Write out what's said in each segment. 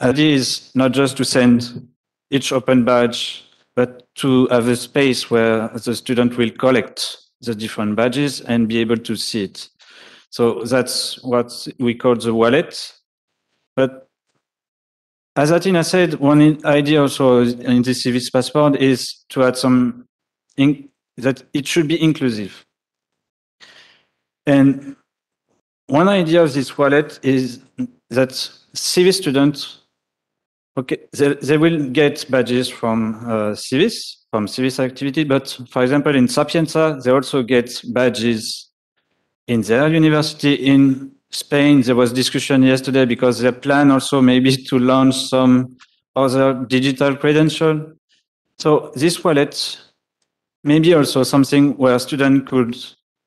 idea is not just to send each open badge, but to have a space where the student will collect the different badges and be able to see it. So that's what we call the wallet. But as Atina said, one idea also in the Civis passport is to add some that it should be inclusive. And one idea of this wallet is that Civis students, okay, they will get badges from Civis activity, but for example, in Sapienza, they also get badges in their university. In Spain, there was discussion yesterday because they plan also maybe to launch some other digital credential. So this wallet may be also something where students could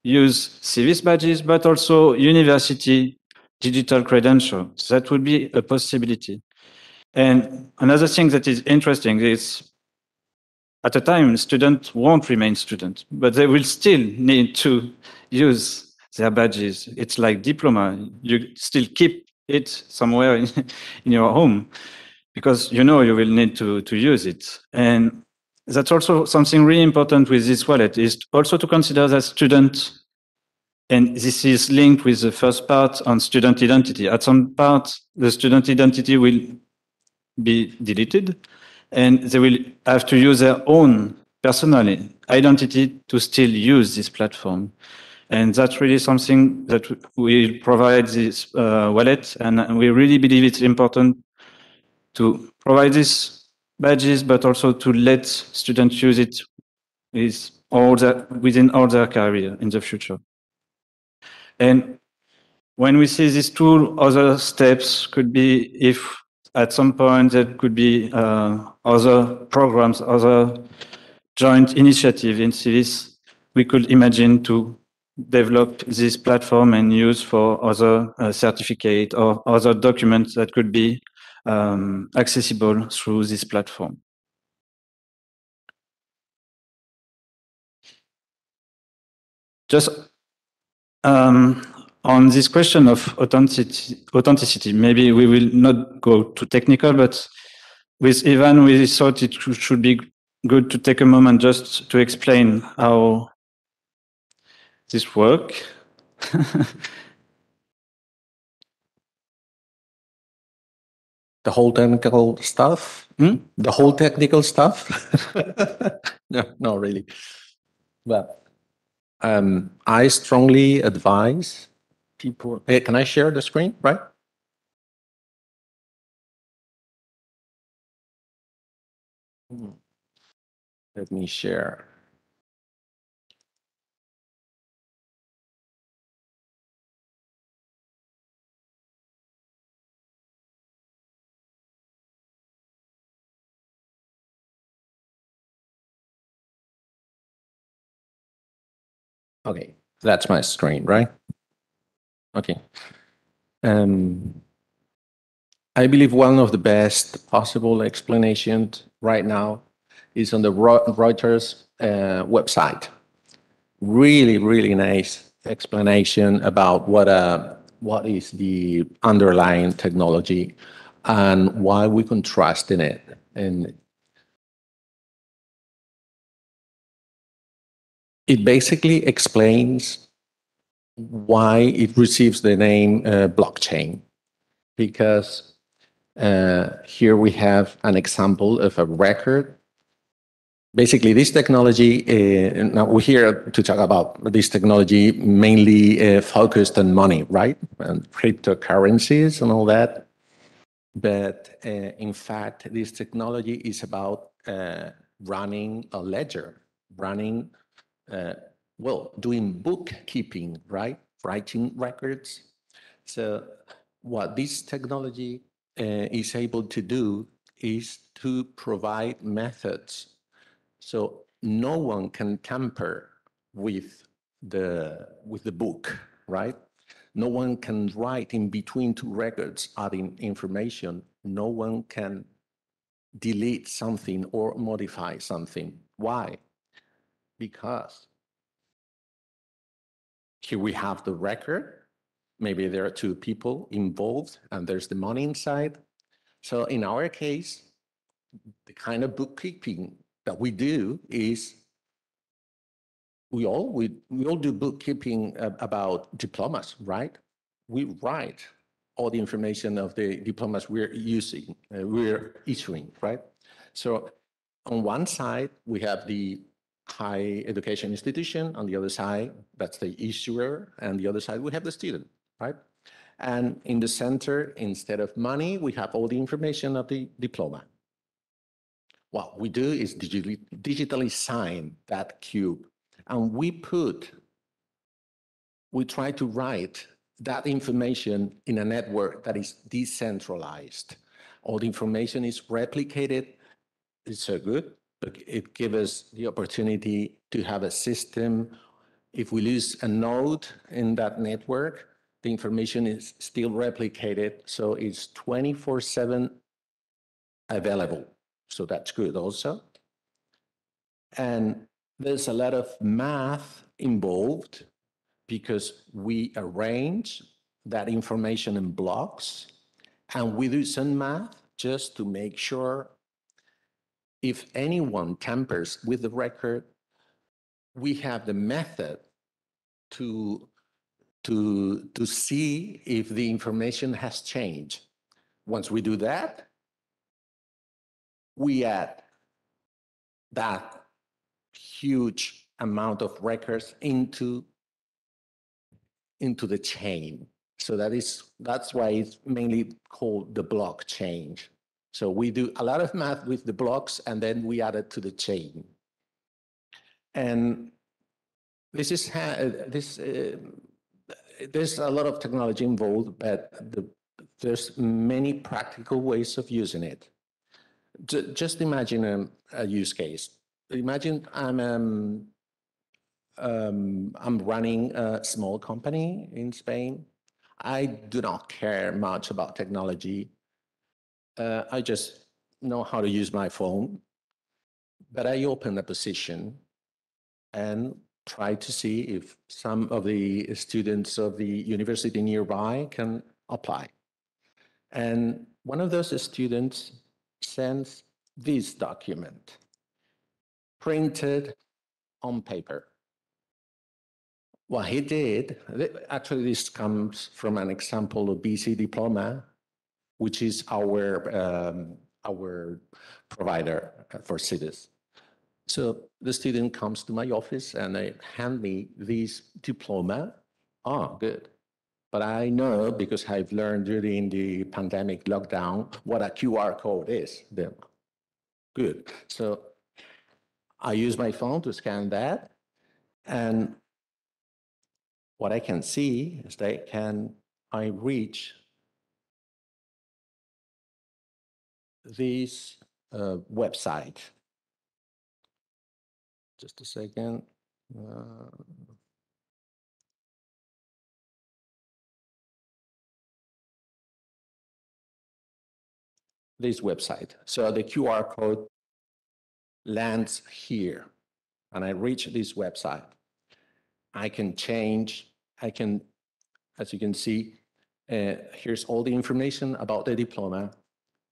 use Civis badges, but also university digital credentials. That would be a possibility. And another thing that is interesting is at a time, students won't remain students, but they will still need to use their badges. It's like diploma. You still keep it somewhere in your home because you know you will need to use it. And that's also something really important with this wallet is also to consider that students, and this is linked with the first part on student identity. At some part, the student identity will be deleted and they will have to use their own personal identity to still use this platform. And that's really something that will provide this wallet. And we really believe it's important to provide these badges, but also to let students use it within all their career in the future. And when we see these two other steps could be if at some point there could be other programs, other joint initiative in Civis, we could imagine to develop this platform and use for other certificate or other documents that could be accessible through this platform. Just on this question of authenticity, maybe we will not go too technical, but with Ivan, we thought it should be good to take a moment just to explain how this works. The whole technical stuff? The whole technical stuff? No, not really. But I strongly advise people. Hey, can I share the screen, right? Let me share. Okay, that's my screen, right? Okay. I believe one of the best possible explanations right now is on the Reuters website. Really, really nice explanation about what is the underlying technology and why we can trust in it. And it basically explains why it receives the name blockchain, because here we have an example of a record. Basically, this technology, now we're here to talk about this technology mainly focused on money, right? And cryptocurrencies and all that. But in fact, this technology is about running a ledger, running, doing bookkeeping, right? Writing records. So what this technology is able to do is to provide methods so no one can tamper with the book, right? No one can write in between two records adding information. No one can delete something or modify something. Why? Because here we have the record. Maybe there are two people involved and there's the money inside. So in our case, the kind of bookkeeping that we do is we all do bookkeeping about diplomas, right? We write all the information of the diplomas we're using, we're issuing, right? So on one side, we have the higher education institution. On the other side, that's the issuer. And the other side, we have the student, right? And in the center, instead of money, we have all the information of the diploma. What we do is digitally sign that cube. And we try to write that information in a network that is decentralized. All the information is replicated. It's so good, but it gives us the opportunity to have a system. If we lose a node in that network, the information is still replicated, so it's 24/7 available. So that's good also. And there's a lot of math involved because we arrange that information in blocks and we do some math just to make sure if anyone tampers with the record, we have the method to see if the information has changed. Once we do that, we add that huge amount of records into the chain. So that's why it's mainly called the blockchain. So we do a lot of math with the blocks and then we add it to the chain. And this is there's a lot of technology involved, but there's many practical ways of using it. Just imagine a use case. Imagine I'm running a small company in Spain. I do not care much about technology. I just know how to use my phone. But I open a position and try to see if some of the students of the university nearby can apply. And one of those students sends this document printed on paper. What he did, actually this comes from an example of BC Diploma, which is our provider for cities. So the student comes to my office and they hand me this diploma. Oh, good. But I know, because I've learned during the pandemic lockdown, what a QR code is. Good. So I use my phone to scan that. And what I can see is that I reach this website. Just a second. This website. So the QR code lands here and I reach this website. I can change, as you can see, here's all the information about the diploma.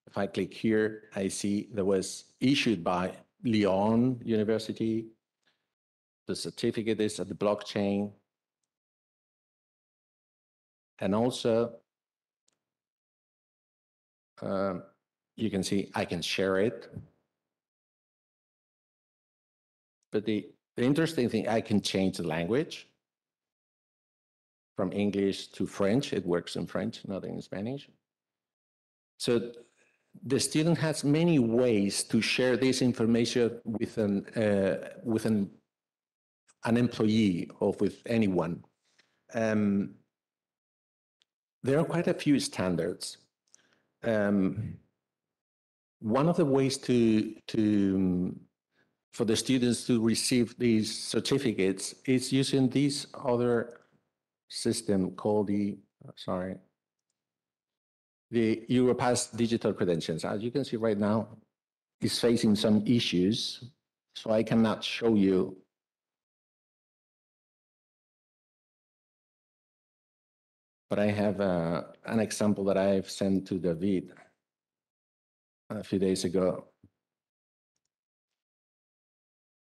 If I click here, I see that was issued by Lyon University. The certificate is at the blockchain. And also, you can see I can share it. But the interesting thing, I can change the language from English to French. It works in French, not in Spanish. So the student has many ways to share this information with an employee or with anyone. There are quite a few standards. One of the ways for the students to receive these certificates is using this other system called the Europass digital credentials. As you can see right now, it's facing some issues, so I cannot show you. But I have an example that I've sent to David. a few days ago.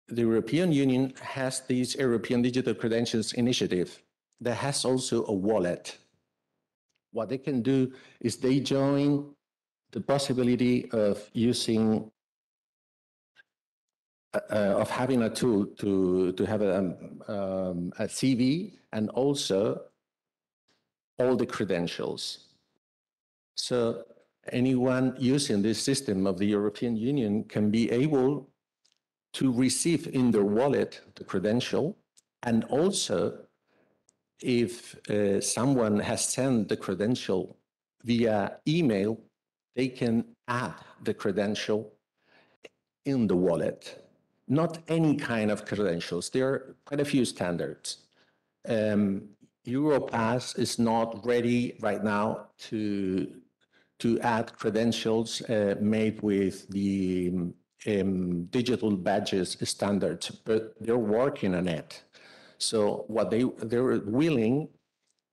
The European Union has this European Digital Credentials Initiative that has also a wallet. What they can do is they join the possibility of using, of having a tool to have a CV and also all the credentials. So anyone using this system of the European Union can be able to receive in their wallet the credential, and also if someone has sent the credential via email, they can add the credential in the wallet. Not any kind of credentials. There are quite a few standards. Europass is not ready right now to add credentials made with the digital badges standards, but they're working on it. So what they're willing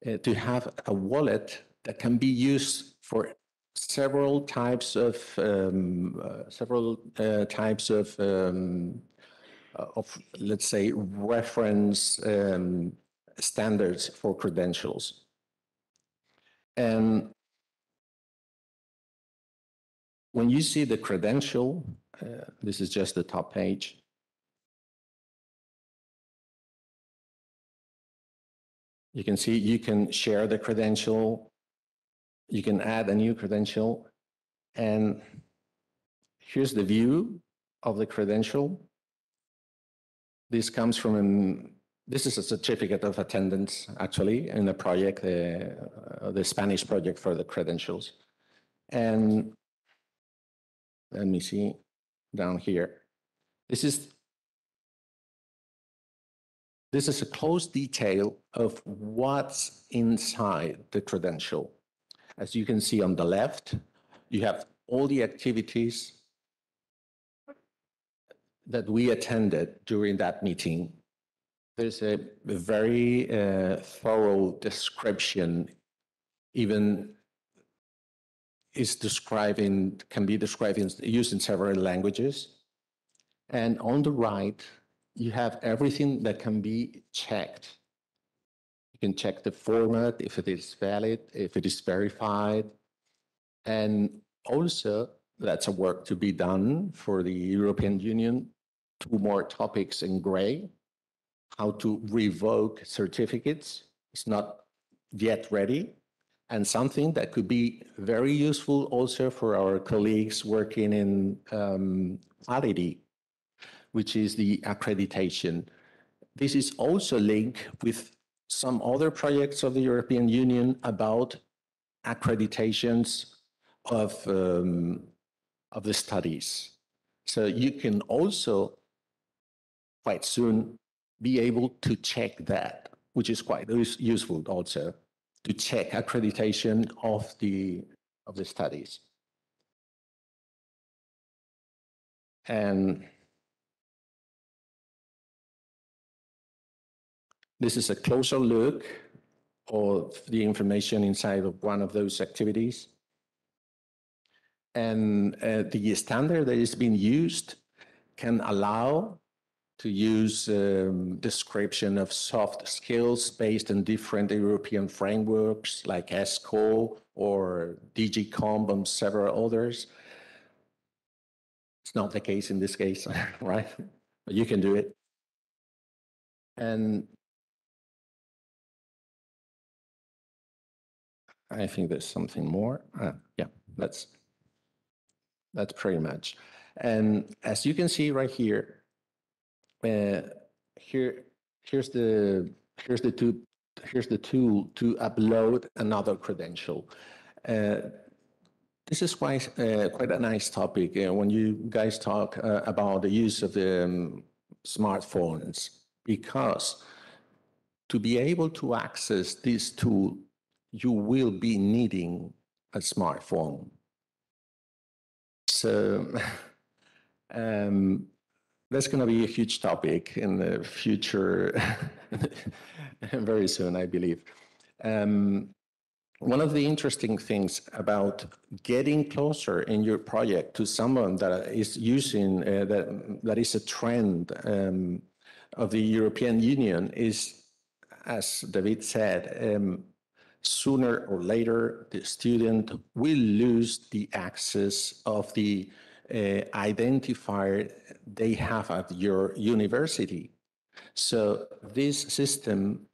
to have a wallet that can be used for several types of let's say reference standards for credentials. And when you see the credential, this is just the top page. You can see you can share the credential, you can add a new credential, and here's the view of the credential. This comes from this is a certificate of attendance, actually, in a project, the Spanish project for the credentials. And let me see down here. This is a close detail of what's inside the credential. As you can see on the left, you have all the activities that we attended during that meeting. There's a very thorough description, even can be described used in several languages. And on the right, you have everything that can be checked. You can check the format, if it is valid, if it is verified. And also, that's a work to be done for the European Union. 2 more topics in gray. How to revoke certificates. It's not yet ready. And something that could be very useful also for our colleagues working in quality, which is the accreditation. This is also linked with some other projects of the European Union about accreditations of the studies. So you can also quite soon be able to check that, which is quite useful also, to check accreditation of the studies. And this is a closer look of the information inside of one of those activities. And the standard that is being used can allow to use description of soft skills based on different European frameworks like ESCO or DGCOMP and several others. It's not the case in this case, right? But you can do it. And I think there's something more. Yeah, that's pretty much. And as you can see right here, here's the tool to upload another credential. This is quite a nice topic when you guys talk about the use of the smartphones, because to be able to access this tool, you will be needing a smartphone. So that's going to be a huge topic in the future, very soon, I believe. one of the interesting things about getting closer in your project to someone that is using that is a trend of the European Union is, as David said, sooner or later the student will lose the access of the identifier they have at your university. So this system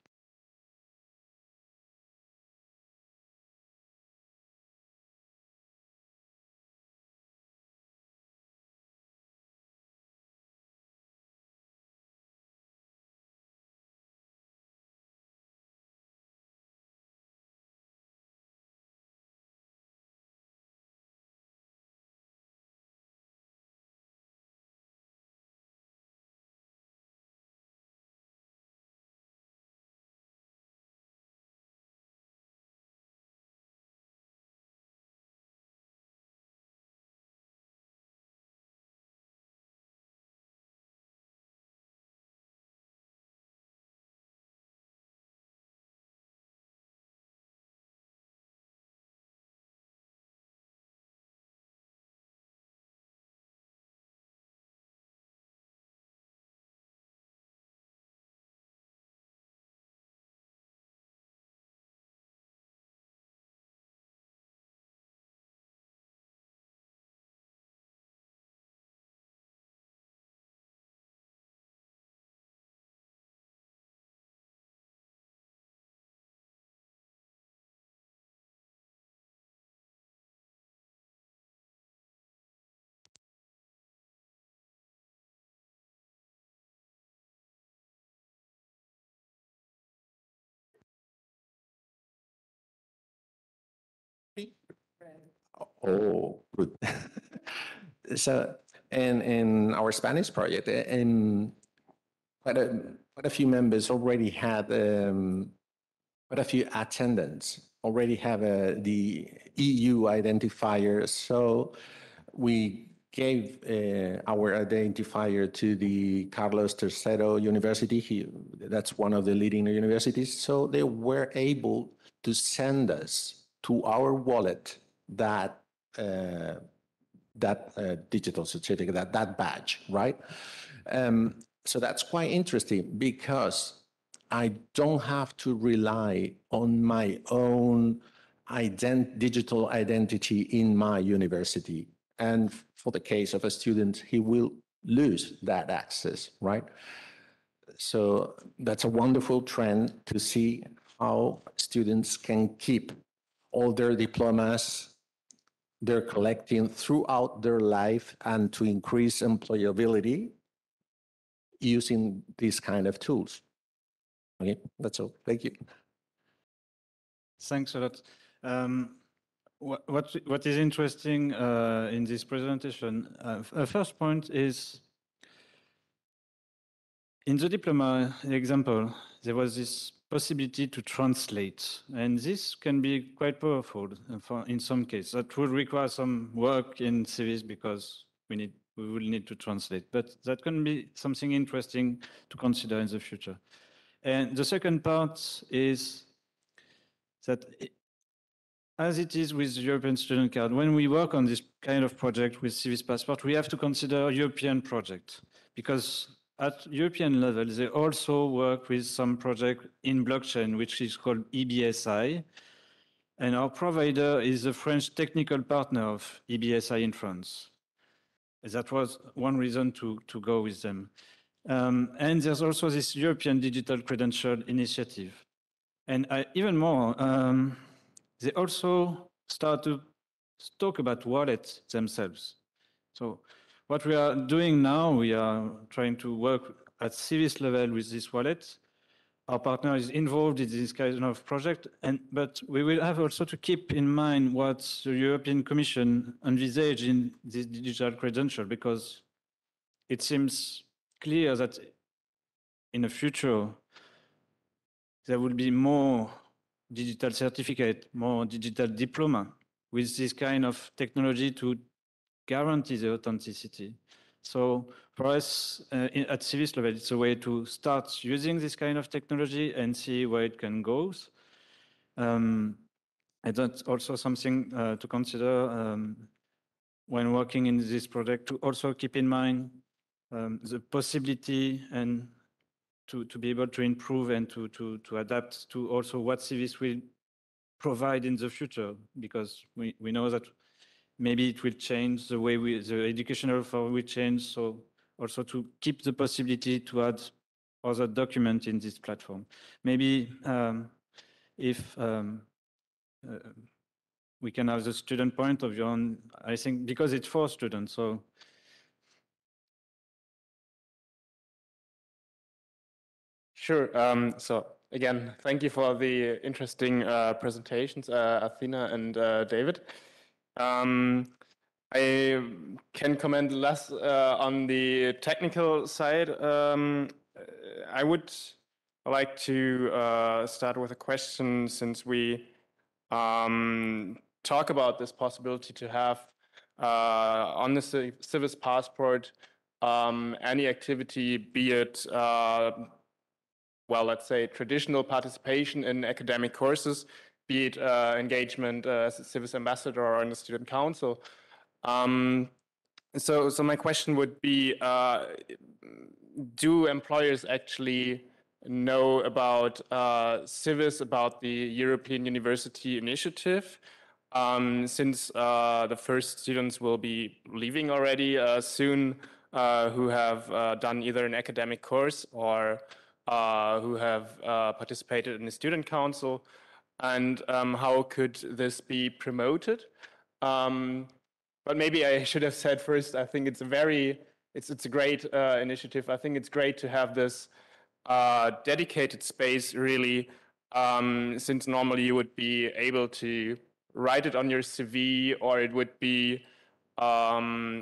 Oh, good. So, in our Spanish project, quite a few members already had quite a few attendants already have the EU identifier. So we gave our identifier to the Carlos III University. That's one of the leading universities. So they were able to send us to our wallet that digital certificate, that badge, right? So that's quite interesting because I don't have to rely on my own digital identity in my university. And for the case of a student, he will lose that access, right? So that's a wonderful trend to see how students can keep all their diplomas they're collecting throughout their life and to increase employability using these kind of tools. Okay, that's all. Thank you. Thanks a lot. What is interesting in this presentation, first point is, in the diploma example, there was this possibility to translate, and this can be quite powerful in some cases. That would require some work in civis because we will need to translate, but that can be something interesting to consider in the future. And the second part is that as it is with the European Student Card, when we work on this kind of project with Civis Passport, we have to consider European project because at European level, they also work with some project in blockchain, which is called EBSI. And our provider is a French technical partner of EBSI in France. That was one reason to go with them. And there's also this European Digital Credential Initiative. And even more, they also start to talk about wallets themselves. So what we are doing now, we are trying to work at Civis level with this wallet. Our partner is involved in this kind of project, but we will have also to keep in mind what the European Commission envisaged in this digital credential, because it seems clear that in the future, there will be more digital certificate, more digital diploma with this kind of technology to guarantee the authenticity. So for us at Civis level, it's a way to start using this kind of technology and see where it can go. And that's also something to consider when working in this project, to also keep in mind the possibility and to be able to improve and to adapt to also what CVS will provide in the future, because we know that maybe it will change the way the educational offer will change. So also to keep the possibility to add other documents in this platform. Maybe if we can have the student point of view on, I think, because it's for students. So sure. So again, thank you for the interesting presentations, Athena and David. I can comment less on the technical side. I would like to start with a question, since we talk about this possibility to have on the Civis passport any activity, be it well, let's say traditional participation in academic courses, be it engagement as a Civis ambassador or in the student council. So my question would be, do employers actually know about Civis, about the European University Initiative? Since the first students will be leaving already soon, who have done either an academic course or who have participated in the student council, and how could this be promoted? But maybe I should have said first, I think it's a great initiative. I think it's great to have this dedicated space, really, since normally you would be able to write it on your CV, or it would be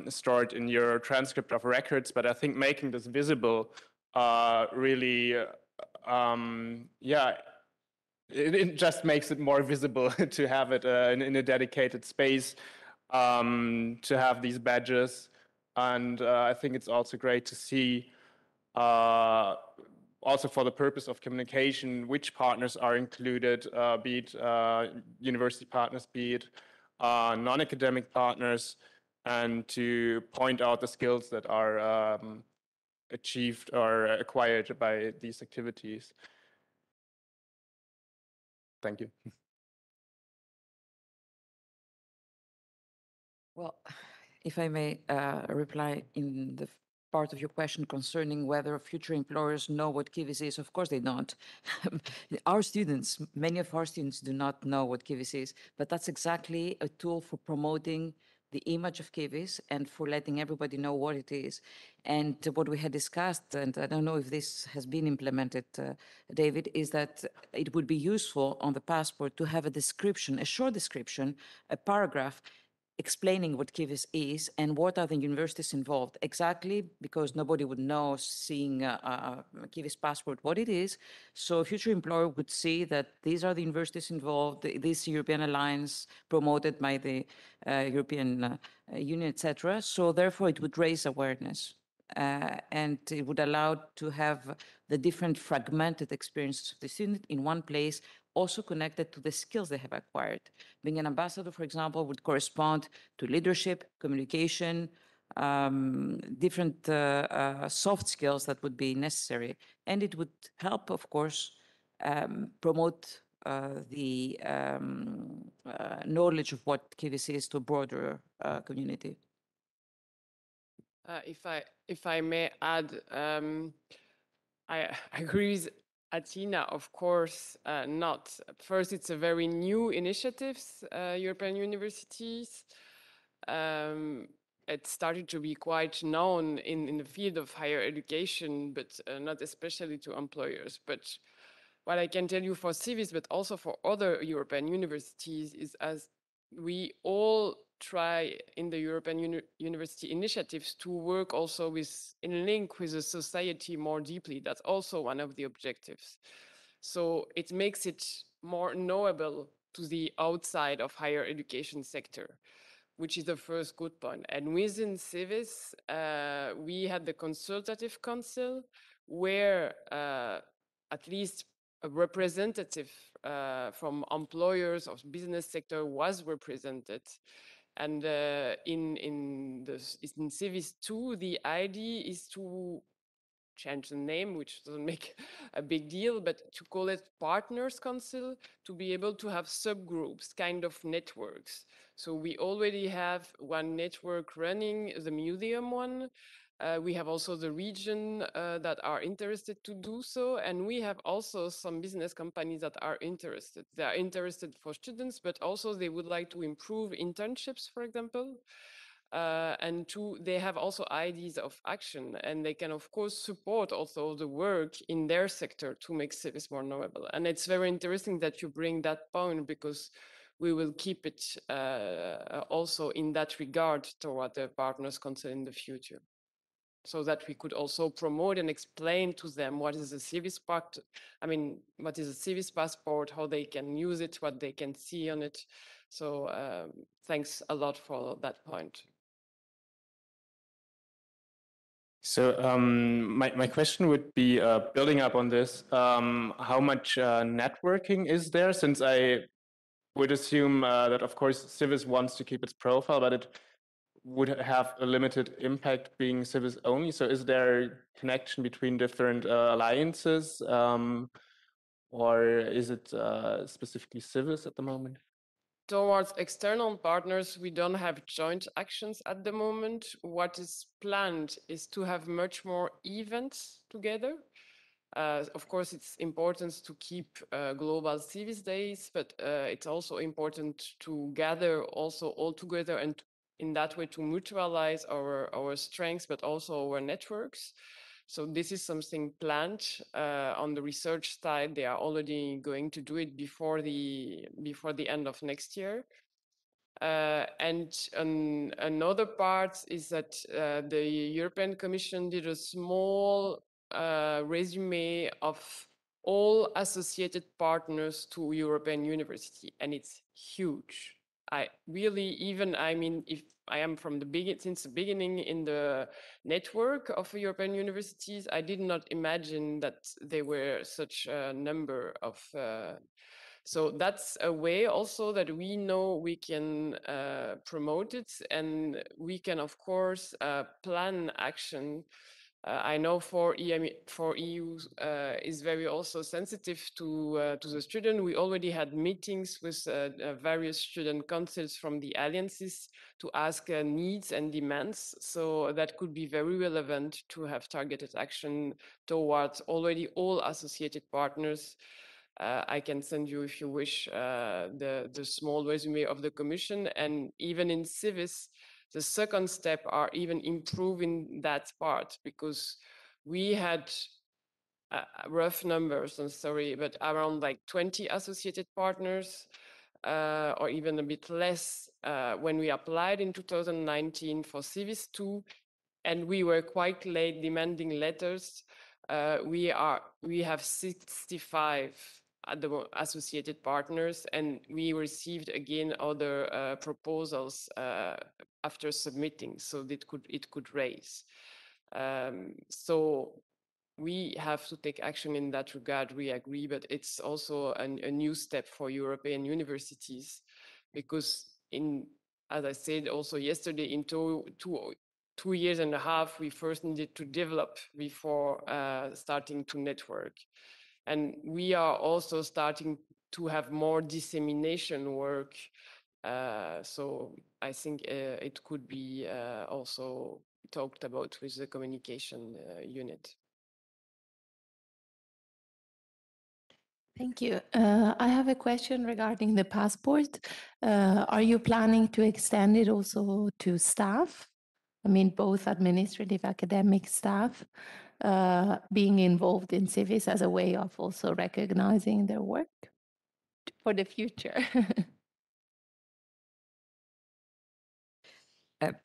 stored in your transcript of records. But I think making this visible really, yeah, it just makes it more visible to have it in a dedicated space, to have these badges. And I think it's also great to see, also for the purpose of communication, which partners are included, be it university partners, be it non-academic partners, and to point out the skills that are achieved or acquired by these activities. Thank you. Well, if I may reply in the part of your question concerning whether future employers know what Kivis is, of course they don't. Our students, many of our students do not know what Kivis is, but that's exactly a tool for promoting the image of Kivis and for letting everybody know what it is. And what we had discussed, and I don't know if this has been implemented, David, is that it would be useful on the passport to have a description, a short description, a paragraph explaining what Kivis is and what are the universities involved, exactly because nobody would know, seeing a Kivis passport, what it is. So a future employer would see that these are the universities involved, this European alliance promoted by the European Union, etc. So therefore it would raise awareness. And it would allow to have the different fragmented experiences of the student in one place, also connected to the skills they have acquired. Being an ambassador, for example, would correspond to leadership, communication, different soft skills that would be necessary. And it would help, of course, promote the knowledge of what Kivis is to a broader community. If I may add, I agree with Athena, of course not. First, it's a very new initiative, European universities. It started to be quite known in the field of higher education, but not especially to employers. But what I can tell you for Civis, but also for other European universities, is as we all try in the European university initiatives to work also with, in link with the society more deeply. That's also one of the objectives. So it makes it more knowable to the outside of higher education sector, which is the first good point. And within Civis, we had the consultative council where at least a representative from employers or business sector was represented. And in Civis 2, the idea is to change the name, which doesn't make a big deal, but to call it Partners Council, to be able to have subgroups, kind of networks. So we already have one network running, the museum one. We have also the region that are interested to do so. And we have also some business companies that are interested. They are interested for students, but also they would like to improve internships, for example. And two, they have also ideas of action, and they can of course support also the work in their sector to make Civis more knowable. And it's very interesting that you bring that point, because we will keep it also in that regard toward the Partners Council in the future, so that we could also promote and explain to them what is a Civis Pact. I mean, what is a Civis passport, how they can use it, what they can see on it. So thanks a lot for that point. So my question would be, building up on this, how much networking is there? Since I would assume that, of course, Civis wants to keep its profile, but it would have a limited impact being Civis only. So is there connection between different alliances, or is it specifically Civis at the moment? Towards external partners, we don't have joint actions at the moment. What is planned is to have much more events together. Of course, it's important to keep global Civis days, but it's also important to gather also all together, and in that way to mutualize our strengths, but also our networks. So this is something planned on the research side. They are already going to do it before the end of next year. And another part is that the European Commission did a small resume of all associated partners to European University, and it's huge. I mean, if I am from since the beginning in the network of European universities, I did not imagine that there were such a number of. So that's a way also that we know we can promote it, and we can of course plan action. I know for EU is very also sensitive to the student. We already had meetings with various student councils from the alliances to ask needs and demands. So that could be very relevant to have targeted action towards already all associated partners. I can send you, if you wish, the small resume of the Commission. And even in Civis, the second step are even improving that part, because we had rough numbers, I'm sorry, but around like 20 associated partners, or even a bit less when we applied in 2019 for Civis 2, and we were quite late demanding letters. We have 65 associated partners, and we received again other proposals after submitting, so it could raise. So we have to take action in that regard, we agree, but it's also a new step for European universities, because as I said also yesterday, in 2 years and a half, we first needed to develop before starting to network. And we are also starting to have more dissemination work. So I think it could be also talked about with the communication unit. Thank you. I have a question regarding the passport. Are you planning to extend it also to staff? I mean, both administrative, academic staff being involved in Civis as a way of also recognizing their work for the future.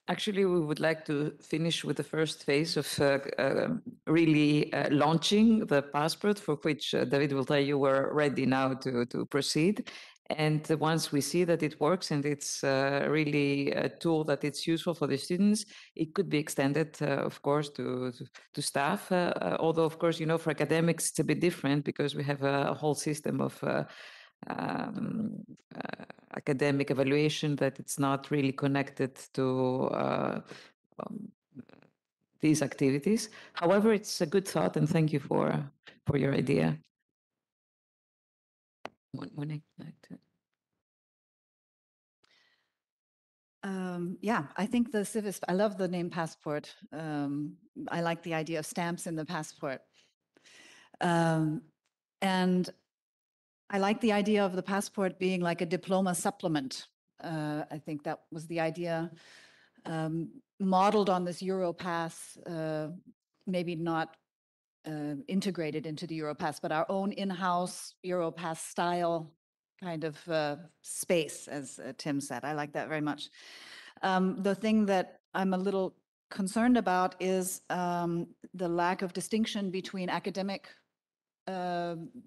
Actually, we would like to finish with the first phase of really launching the passport, for which David will tell you we're ready now to proceed. And once we see that it works and it's really a tool that it's useful for the students, it could be extended, of course, to staff. Although, of course, you know, for academics, it's a bit different because we have a whole system of um, academic evaluation that it's not really connected to um, these activities. However, it's a good thought, and thank you for your idea. Monique, yeah, I think the Civis, I love the name passport. I like the idea of stamps in the passport. And I like the idea of the passport being like a diploma supplement. I think that was the idea modeled on this Europass, maybe not integrated into the Europass, but our own in-house Europass style kind of space, as Tim said. I like that very much. The thing that I'm a little concerned about is the lack of distinction between academic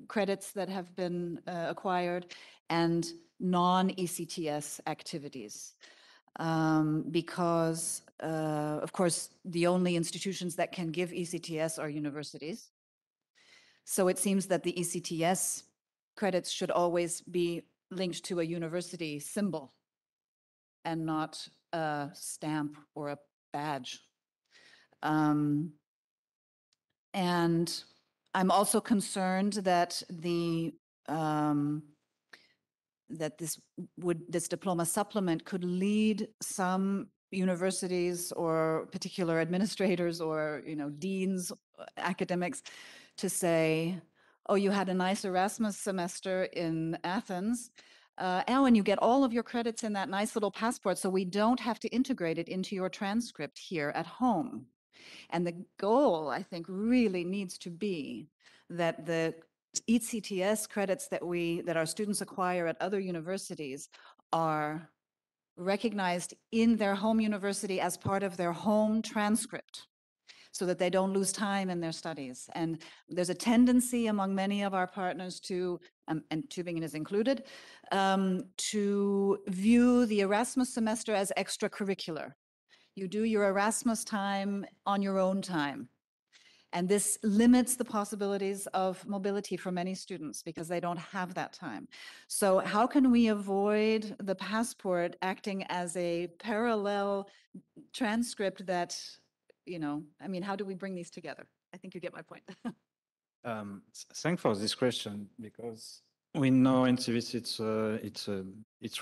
credits that have been acquired and non-ECTS activities. Because, of course, the only institutions that can give ECTS are universities. So it seems that the ECTS credits should always be linked to a university symbol and not a stamp or a badge. And I'm also concerned that this diploma supplement could lead some universities or particular administrators or deans, academics, to say, oh, you had a nice Erasmus semester in Athens, and you get all of your credits in that nice little passport, so we don't have to integrate it into your transcript here at home. And the goal, I think, really needs to be that the ECTS credits that our students acquire at other universities are recognized in their home university as part of their home transcript, so that they don't lose time in their studies. And there's a tendency among many of our partners to, and Tübingen is included, to view the Erasmus semester as extracurricular. You do your Erasmus time on your own time. And this limits the possibilities of mobility for many students because they don't have that time. So how can we avoid the passport acting as a parallel transcript that, how do we bring these together? I think you get my point. Thanks for this question, because we know in civis it's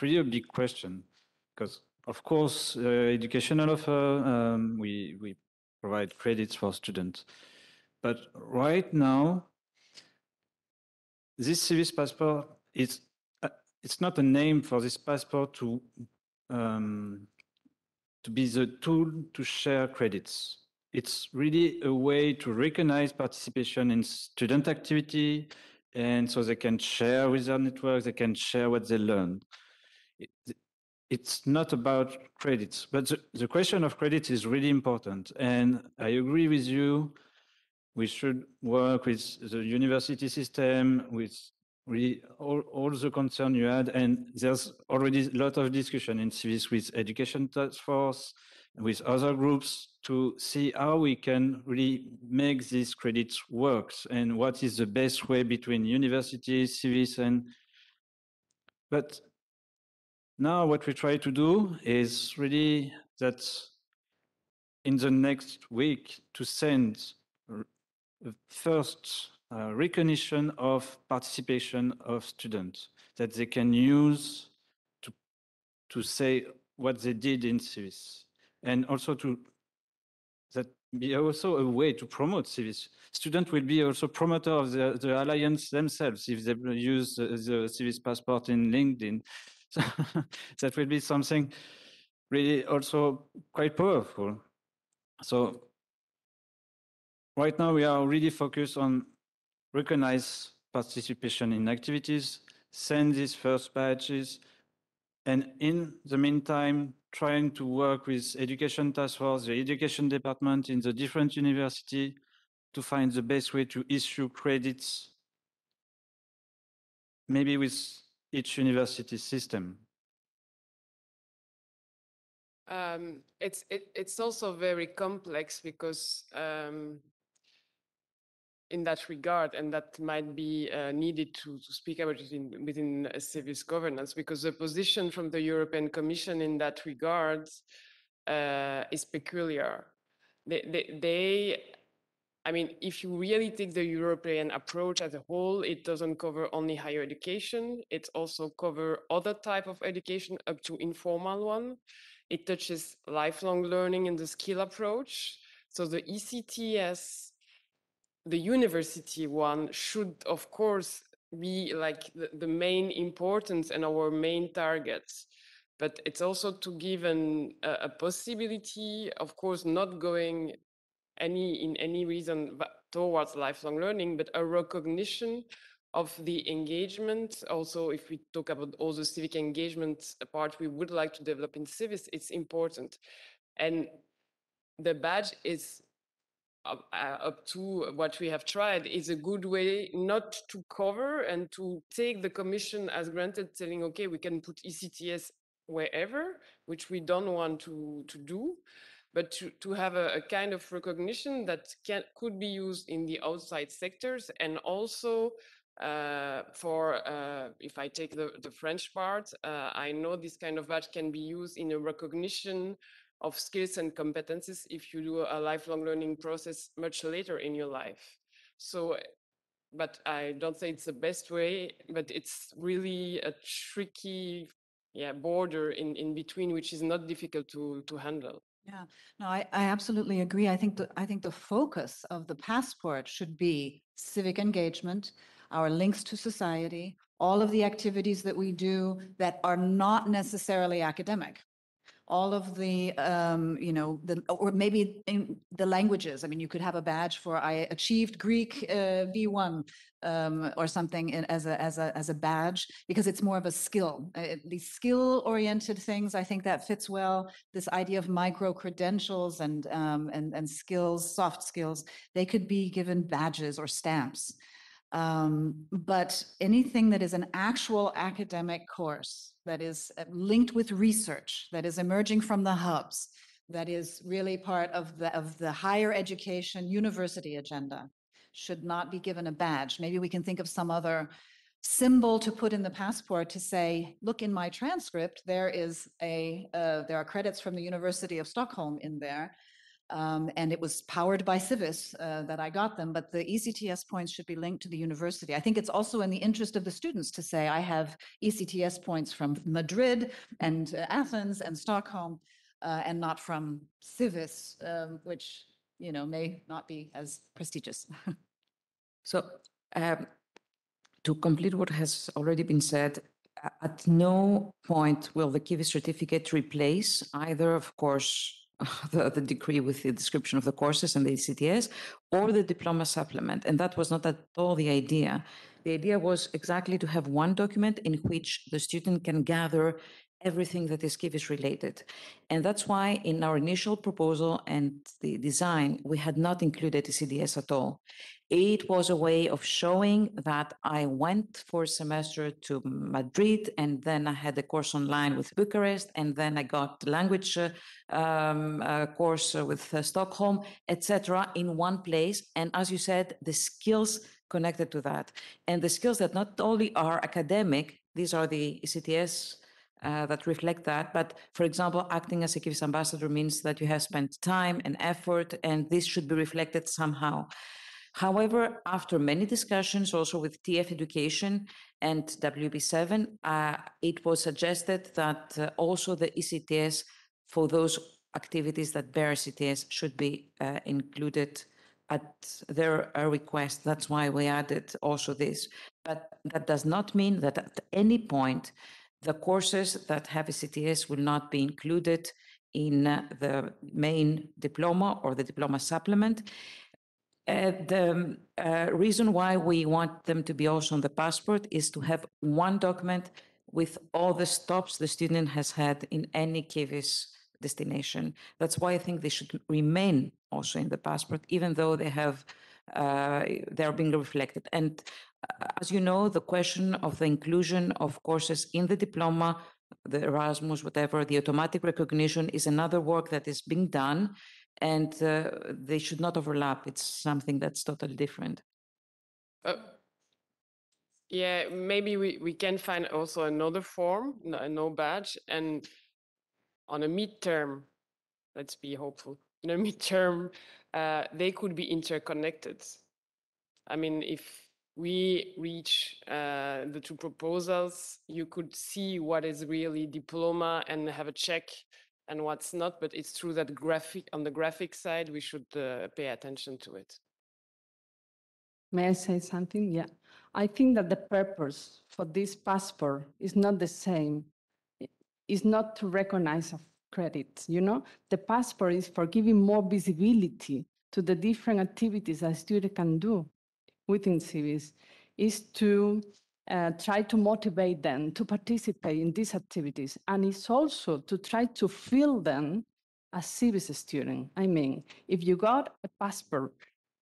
really a big question, because of course educational offer, we provide credits for students, but right now this civis passport it's not a name for this passport to be the tool to share credits. It's really a way to recognize participation in student activity, and so they can share with their network, they can share what they learned. It's not about credits, but the question of credits is really important. And I agree with you, we should work with the university system, with really all the concern you had, and there's already a lot of discussion in civis with education task force, with other groups, to see how we can really make these credits work and what is the best way between universities, civis, but now what we try to do is really that in the next week to send first recognition of participation of students that they can use to say what they did in civis, and also that be also a way to promote civis. Students will be also promoter of the alliance themselves if they use the civis passport in LinkedIn. So that will be something really also quite powerful. So right now we are really focused on recognize participation in activities, send these first badges, and in the meantime, trying to work with education task force, the education department in the different university to find the best way to issue credits, maybe with each university system? It's also very complex because in that regard, and that might be needed to speak about it within civic governance, because the position from the European Commission in that regard is peculiar. I mean, if you really take the European approach as a whole, it doesn't cover only higher education. It also covers other type of education up to informal one. It touches lifelong learning and the skill approach. So the ECTS, the university one, should of course be like the main importance and our main targets. But it's also to give a possibility, of course, not going in any reason towards lifelong learning, but a recognition of the engagement. Also, if we talk about all the civic engagement part we would like to develop in civics, it's important. And the badge is up to what we have tried is a good way not to cover and to take the commission as granted, telling, okay, we can put ECTS wherever, which we don't want to do, but to have a kind of recognition that could be used in the outside sectors. And also for, if I take the French part, I know this kind of badge can be used in a recognition of skills and competencies if you do a lifelong learning process much later in your life. So, but I don't say it's the best way, but it's really a tricky border in between, which is not difficult to handle. Yeah, no, I absolutely agree. I think the focus of the passport should be civic engagement, our links to society, all of the activities that we do that are not necessarily academic. All of the, or maybe in the languages. I mean, you could have a badge for I achieved Greek B1 or something as a badge, because it's more of a skill. These skill-oriented things, I think that fits well. This idea of micro credentials and skills, soft skills, they could be given badges or stamps. But anything that is an actual academic course that is linked with research, that is emerging from the hubs, that is really part of the higher education university agenda, should not be given a badge. Maybe we can think of some other symbol to put in the passport to say, look, in my transcript, there are credits from the University of Stockholm in there. And it was powered by Civis that I got them, but the ECTS points should be linked to the university. I think it's also in the interest of the students to say, I have ECTS points from Madrid and Athens and Stockholm, and not from Civis, which, may not be as prestigious. So to complete what has already been said, at no point will the Kiwi certificate replace either, of course, the degree with the description of the courses and the ECTS, or the diploma supplement. And that was not at all the idea. The idea was exactly to have one document in which the student can gather everything that is KIVIS related. And that's why in our initial proposal and the design, we had not included ECDS at all. It was a way of showing that I went for a semester to Madrid, and then I had a course online with Bucharest, and then I got the language course with Stockholm, etc., in one place. And as you said, the skills connected to that, and the skills that not only are academic, these are the ECTS that reflect that. But for example, acting as a KIVIS ambassador means that you have spent time and effort, and this should be reflected somehow. However, after many discussions also with TF Education and WB7, it was suggested that also the ECTS for those activities that bear ECTS should be included at their request. That's why we added also this. But that does not mean that at any point the courses that have ECTS will not be included in the main diploma or the diploma supplement. The reason why we want them to be also on the passport is to have one document with all the stops the student has had in any KIVIS destination. That's why I think they should remain also in the passport, even though they are being reflected. And As you know, the question of the inclusion of courses in the diploma, the Erasmus, whatever, the automatic recognition is another work that is being done, and they should not overlap. It's something that's totally different. Yeah, maybe we can find also another form, no badge, and on a midterm, let's be hopeful. In a midterm, they could be interconnected. I mean, if we reach the two proposals, you could see what is really diploma and have a check and what's not, but it's true that on the graphic side, we should pay attention to it. May I say something? Yeah. I think that the purpose for this passport is not the same. It's not to recognize of credits, you know? The passport is for giving more visibility to the different activities a student can do within civis, is to try to motivate them to participate in these activities. And it's also to try to feel them as civis student. I mean, if you got a passport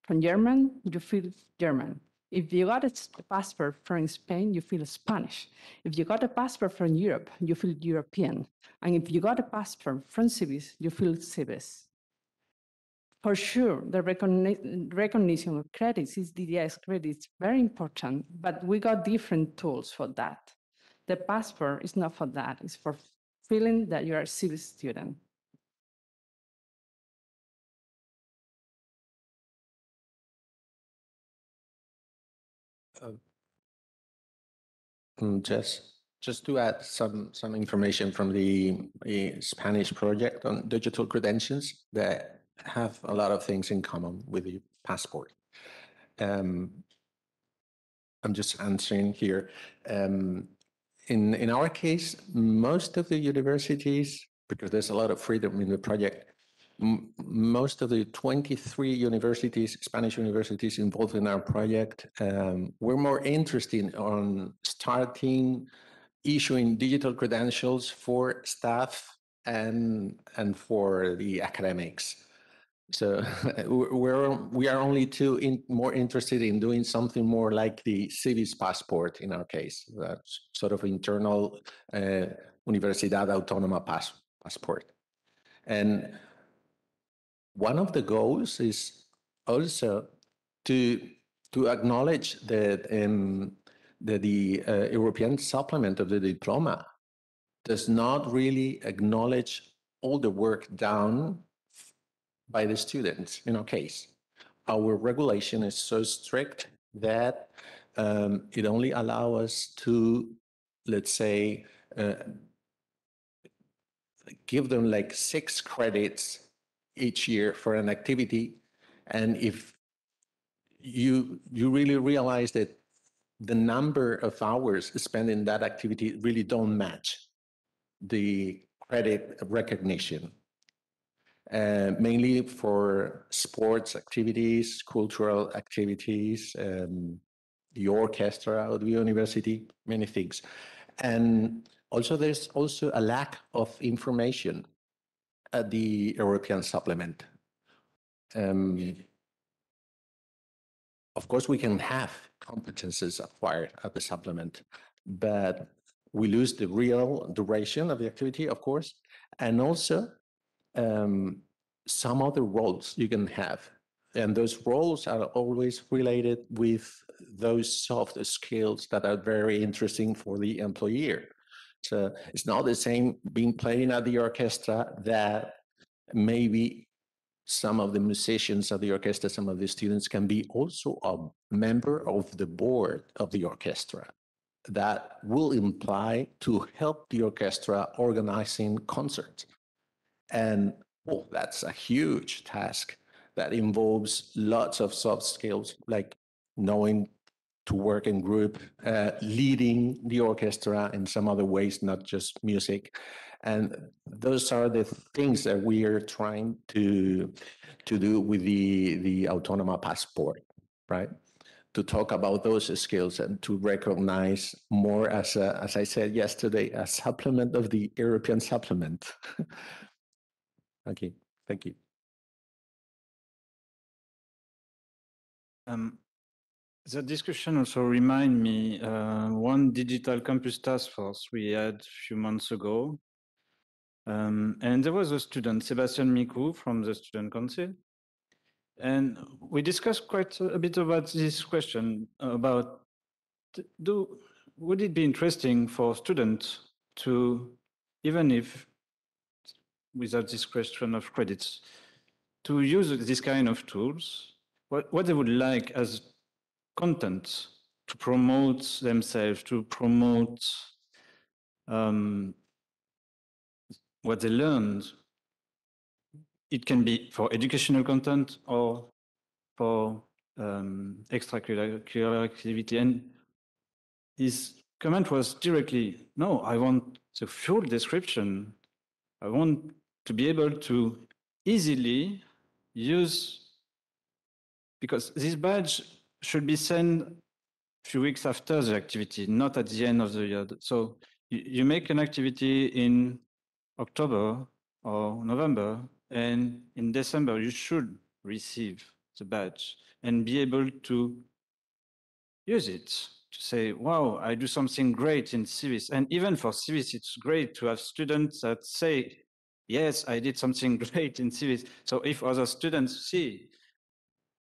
from German, you feel German. If you got a passport from Spain, you feel Spanish. If you got a passport from Europe, you feel European. And if you got a passport from civis, you feel civis. For sure, the recognition of credits, is DDS credits, very important, but we got different tools for that. The passport is not for that, it's for feeling that you're a civis student. Just to add some information from the Spanish project on digital credentials that have a lot of things in common with the passport. I'm just answering here. In our case, most of the universities, because there's a lot of freedom in the project, most of the 23 universities, Spanish universities involved in our project, were more interested on starting issuing digital credentials for staff and for the academics. So we are only more interested in doing something more like the civis passport in our case, that sort of internal Universidad Autónoma passport. And one of the goals is also to acknowledge that the European supplement of the diploma does not really acknowledge all the work done by the students in our case. Our regulation is so strict that it only allows us to, let's say, give them like 6 credits each year for an activity. And if you really realize that the number of hours spent in that activity really don't match the credit recognition, mainly for sports activities, cultural activities, the orchestra of the university, many things. And also there's also a lack of information at the European supplement. Of course, we can have competences acquired at the supplement, but we lose the real duration of the activity, of course, and also some other roles you can have. And those roles are always related with those soft skills that are very interesting for the employer. So it's not the same being playing at the orchestra that maybe some of the musicians of the orchestra, some of the students can be also a member of the board of the orchestra. That will imply to help the orchestra organizing concerts. And that's a huge task that involves lots of soft skills, like knowing to work in group, leading the orchestra in some other ways, not just music. And those are the things that we are trying to do with the Autónoma passport, right? To talk about those skills and to recognize more as I said yesterday, a supplement of the European supplement. Okay, thank you. The discussion also remind me one digital campus task force we had a few months ago. And there was a student, Sebastian Miku from the Student Council. And we discussed quite a bit about this question about would it be interesting for students to, even if without this question of credits, to use this kind of tools, what they would like as content to promote themselves, to promote what they learned. It can be for educational content or for extracurricular activity. And his comment was directly, no, I want the full description. I want to be able to easily use, because this badge should be sent a few weeks after the activity, not at the end of the year. So you make an activity in October or November, and in December you should receive the badge and be able to use it to say, wow, I do something great in civis. And even for civis, it's great to have students that say, yes, I did something great in civis. So if other students see,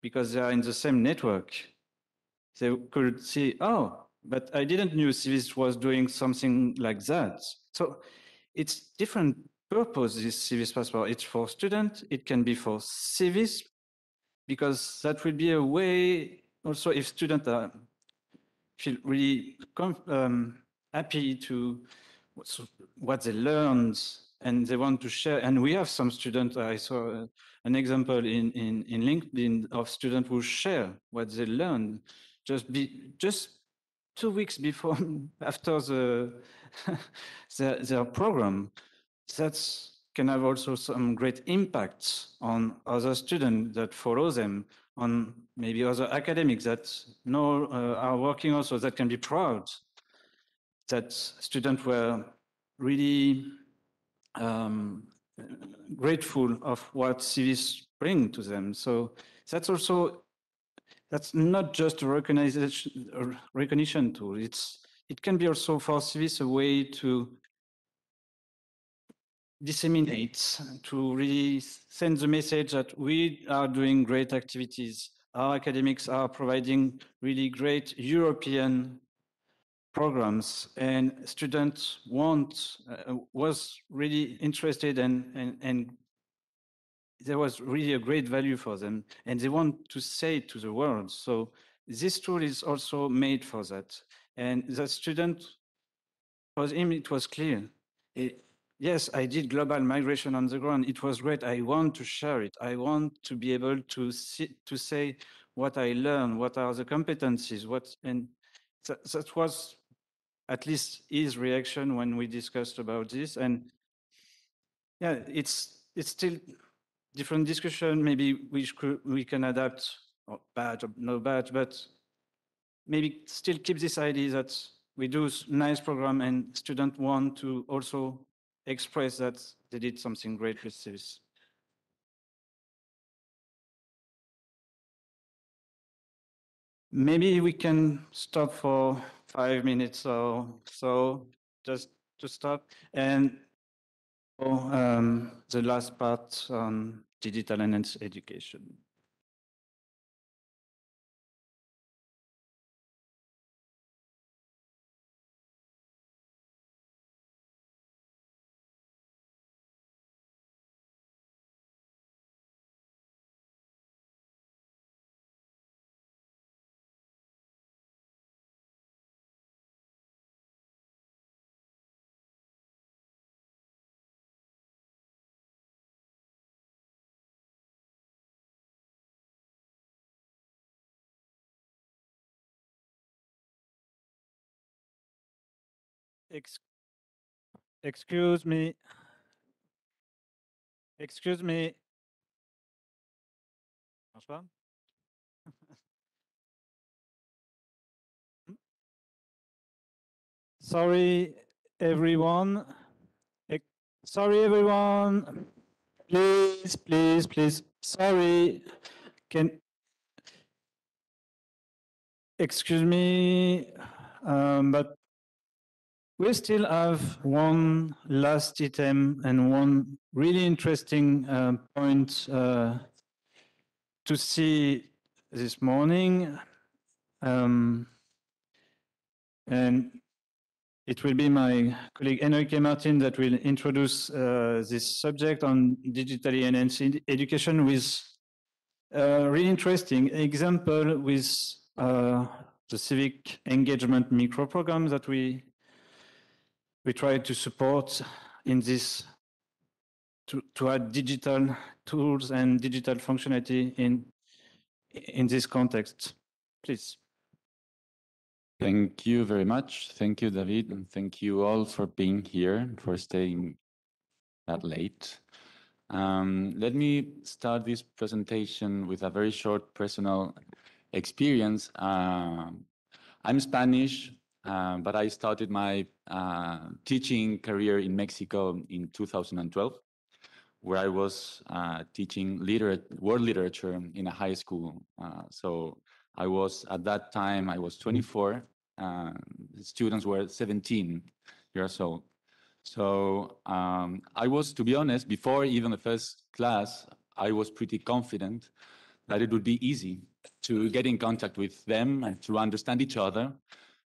because they are in the same network, they could see, oh, but I didn't know civis was doing something like that. So it's different purpose, this civis passport. It's for students, it can be for civis, because that will be a way also if students are feel really happy to what they learned and they want to share. And we have some students, I saw an example in LinkedIn of students who share what they learned just 2 weeks before, after their program. That can have also some great impacts on other students that follow them, on maybe other academics that know are working also, that can be proud that students were really grateful of what civis bring to them. So that's also, that's not just a recognition tool. It can be also for civis a way to disseminate, to really send the message that we are doing great activities. Our academics are providing really great European programs, and students was really interested and there was really a great value for them, and they want to say it to the world. So this tool is also made for that. And the student, for him, it was clear. Yes, I did global migration on the ground. It was great. I want to share it. I want to be able to say what I learned, what are the competencies, and that was at least his reaction when we discussed about this. And yeah, it's still different discussion. Maybe we can adapt, or badge or no badge, but maybe still keep this idea that we do nice program and students want to also express that they did something great with this. Maybe we can stop for 5 minutes or so, just to stop. And the last part on digital enhanced education. Excuse me. Excuse me. François? Sorry, everyone. Sorry, everyone. Please, please, please. Sorry. Can excuse me, but we still have one last item and one really interesting point to see this morning. And it will be my colleague Enrique Martin that will introduce this subject on digitally enhanced education with a really interesting example with the civic engagement micro program that we try to support in this to add digital tools and digital functionality in this context. Please. Thank you very much. Thank you, David, and thank you all for being here, for staying that late. Let me start this presentation with a very short personal experience. I'm Spanish, but I started my teaching career in Mexico in 2012, where I was teaching world literature in a high school. So I was, at that time, I was 24. Students were 17 years old. So I was, to be honest, before even the first class, I was pretty confident that it would be easy to get in contact with them and to understand each other,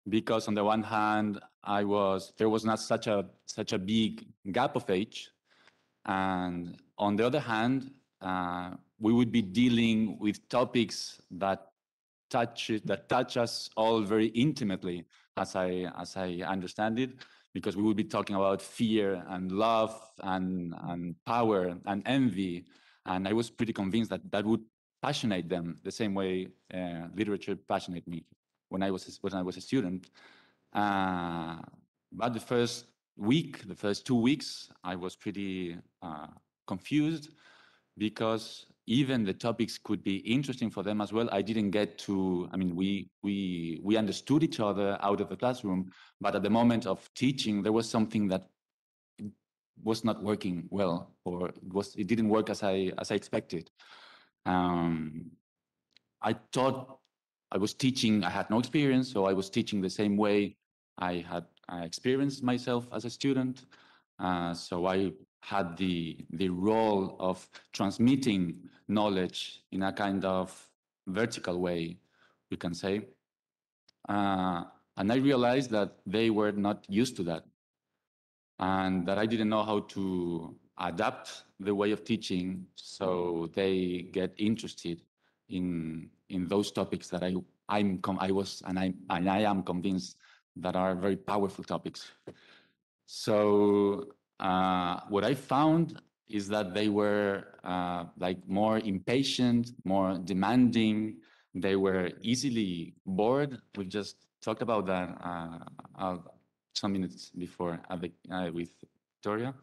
because on the one hand, there was not such a big gap of age, and on the other hand, we would be dealing with topics that touch us all very intimately, as I understand it, because we would be talking about fear and love and power and envy, and I was pretty convinced that would passionate them the same way literature passionated me when I was a student. But the first 2 weeks, I was pretty confused, because even the topics could be interesting for them as well. I didn't get to, I mean, we understood each other out of the classroom, but at the moment of teaching, there was something that was not working well, or it didn't work as I expected. I thought I was teaching, I had no experience, so I was teaching the same way I had experienced myself as a student. So I had the role of transmitting knowledge in a kind of vertical way, we can say. And I realized that they were not used to that, and that I didn't know how to adapt the way of teaching so they get interested in those topics that I am convinced that are very powerful topics. So what I found is that they were like more impatient, more demanding. They were easily bored. We just talked about that some minutes before with Victoria.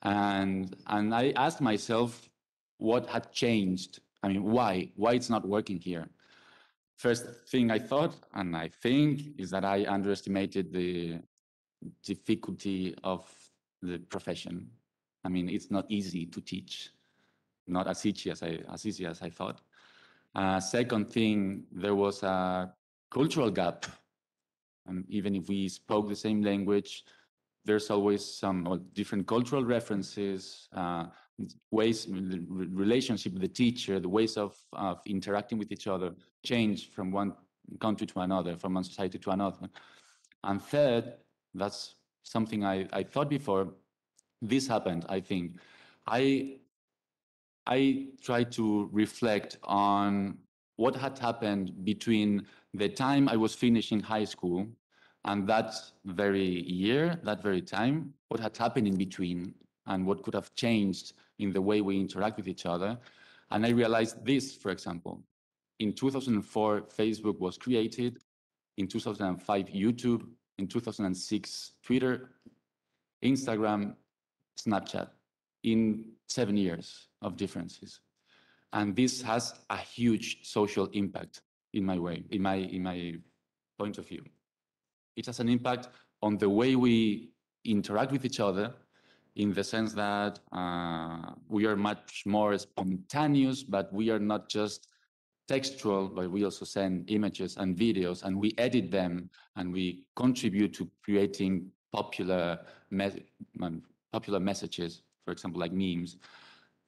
And I asked myself what had changed. I mean, why it's not working here? First thing I thought, and I think, is that I underestimated the difficulty of the profession. I mean, it's not easy to teach, not as easy as I thought. Second thing, there was a cultural gap. Even if we spoke the same language, there's always some different cultural references, ways, relationship with the teacher, the ways of interacting with each other change from one country to another, from one society to another. And third, that's something I thought before this happened, I think. I tried to reflect on what had happened between the time I was finishing high school and that very year, that very time, what had happened in between and what could have changed in the way we interact with each other. And I realized this, for example. In 2004, Facebook was created. In 2005, YouTube. In 2006, Twitter, Instagram, Snapchat, in 7 years of differences. And this has a huge social impact in my point of view. It has an impact on the way we interact with each other, in the sense that we are much more spontaneous, but we are not just textual, but we also send images and videos, and we edit them, and we contribute to creating popular messages, for example, like memes.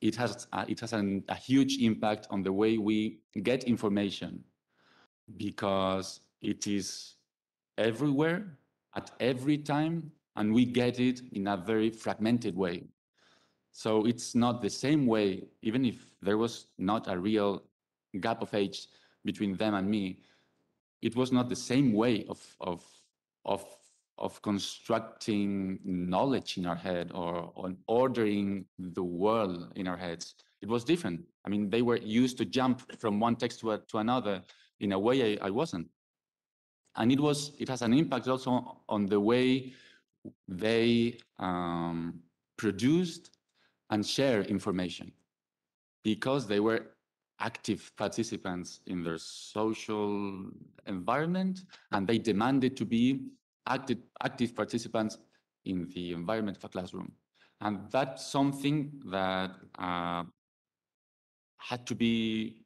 It has a huge impact on the way we get information, because it is everywhere at every time, and we get it in a very fragmented way. So it's not the same way, even if there was not a real gap of age between them and me, it was not the same way of constructing knowledge in our head, or on ordering the world in our heads. It was different. I mean, they were used to jump from one text to another in a way I wasn't. And it has an impact also on the way they produced and share information, because they were active participants in their social environment, and they demanded to be active participants in the environment of a classroom. And that's something that had to be,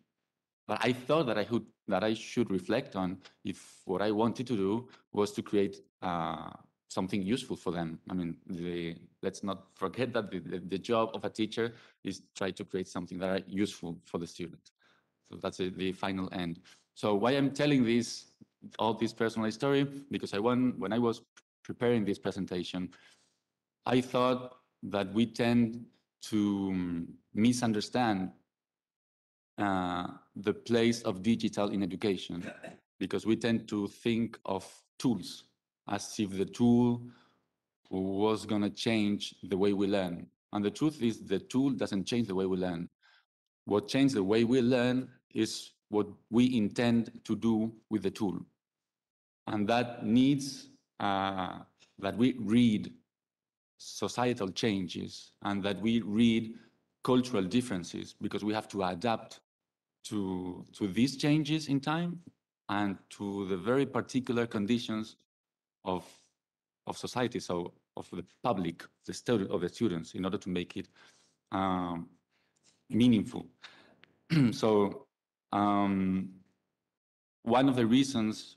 that I thought that I should reflect on if what I wanted to do was to create something useful for them. I mean, let's not forget that the job of a teacher is try to create something that are useful for the student. So that's the final end. So why I'm telling all this personal story, because when I was preparing this presentation, I thought that we tend to misunderstand the place of digital in education, because we tend to think of tools as if the tool was going to change the way we learn. And the truth is, the tool doesn't change the way we learn. What changes the way we learn is what we intend to do with the tool. And that needs that we read societal changes, and that we read cultural differences, because we have to adapt to these changes in time and to the very particular conditions of society, so of the public, the students, in order to make it meaningful. So one of the reasons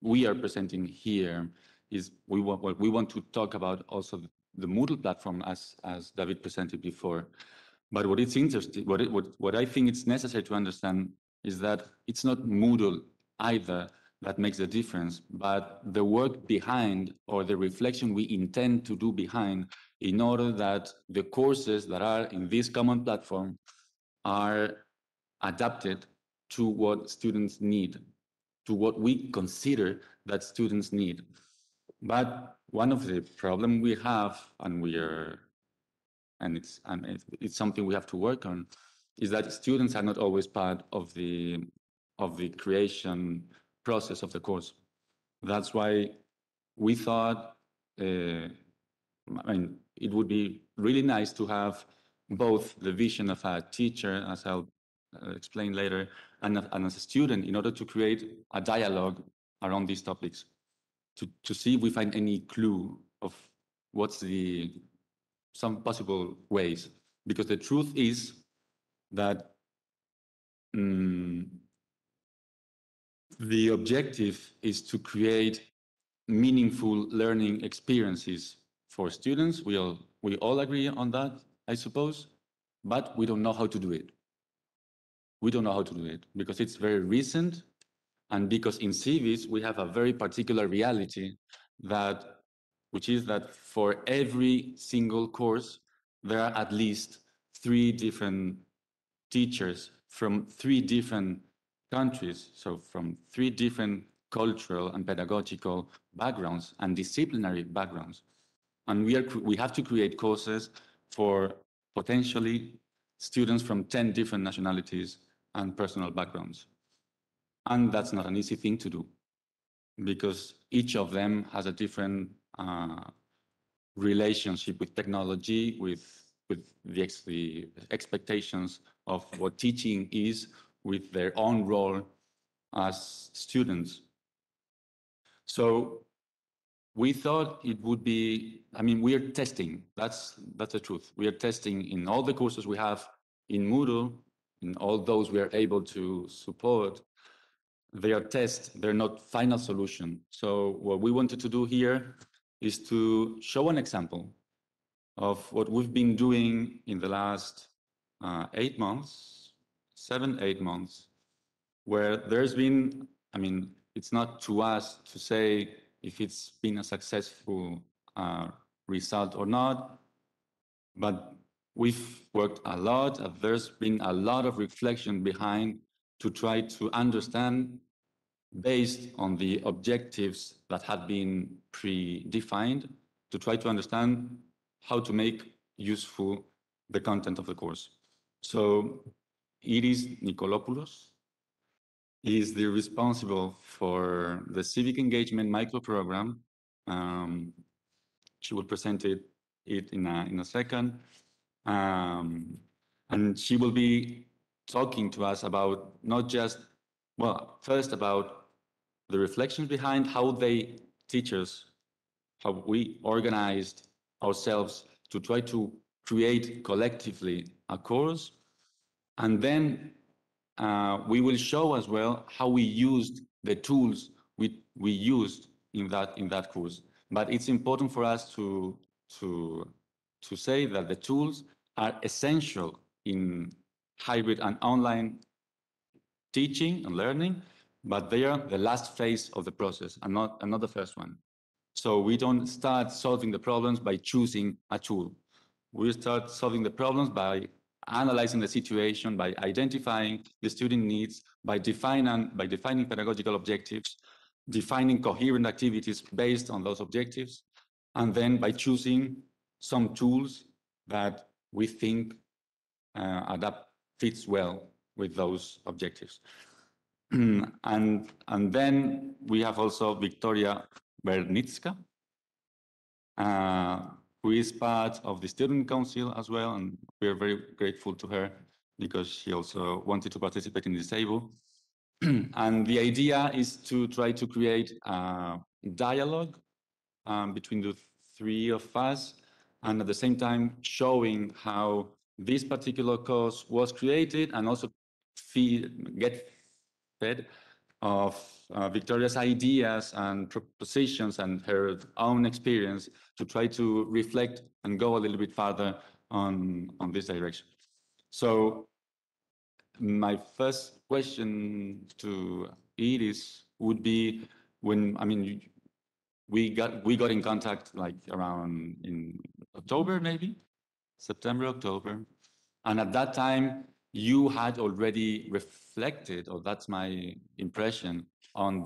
we are presenting here is we want to talk about also the Moodle platform, as David presented before. But what it's interesting, what I think it's necessary to understand is that it's not Moodle either that makes the difference, but the work behind, or the reflection we intend to do behind, in order that the courses that are in this common platform are adapted to what students need, to what we consider that students need. But one of the problems we have, and it's something we have to work on, is that students are not always part of the creation process of the course. That's why we thought, it would be really nice to have both the vision of a teacher, as I'll explain later, and as a student, in order to create a dialogue around these topics, to see if we find any clue of what's some possible ways. Because the truth is that the objective is to create meaningful learning experiences for students. We all agree on that, I suppose, but we don't know how to do it. We don't know how to do it because it's very recent, and because in CIVIS we have a very particular reality, which is that for every single course there are at least 3 different teachers from 3 different countries, so from 3 different cultural and pedagogical backgrounds and disciplinary backgrounds. And we have to create courses for potentially students from 10 different nationalities and personal backgrounds. And that's not an easy thing to do, because each of them has a different relationship with technology, with the expectations of what teaching is, with their own role as students. So we thought it would be, we are testing, that's the truth. We are testing in all the courses we have in Moodle, in all those we are able to support, they are tests, they're not final solution. So what we wanted to do here is to show an example of what we've been doing in the last 8 months, 7, 8 months, where there's been, I mean, it's not to us to say if it's been a successful result or not, but we've worked a lot. There's been a lot of reflection behind to try to understand, based on the objectives that had been predefined, to try to understand how to make useful the content of the course. So Iris Nikolopoulos is the responsible for the civic engagement micro program. She will present it in a second. And she will be talking to us about not just, well, first about the reflections behind how they teach us, how we organized ourselves to try to create collectively a course. And then we will show as well how we used the tools we used in that course. But it's important for us to say that the tools are essential in hybrid and online teaching and learning, but they are the last phase of the process and not the first one. So we don't start solving the problems by choosing a tool. We start solving the problems by analyzing the situation, by identifying the student needs, by defining pedagogical objectives, defining coherent activities based on those objectives, and then by choosing some tools that we think adapt fits well with those objectives. And then we have also Victoria Bernitska, who is part of the student council as well, and we are very grateful to her because she also wanted to participate in this table. And the idea is to try to create a dialogue between the three of us, and at the same time showing how this particular course was created and also get fed of Victoria's ideas and propositions and her own experience to try to reflect and go a little bit farther on this direction. So my first question to Iris would be, when, I mean, we got in contact like around in October, maybe September, October. And at that time, you had already reflected, or that's my impression, on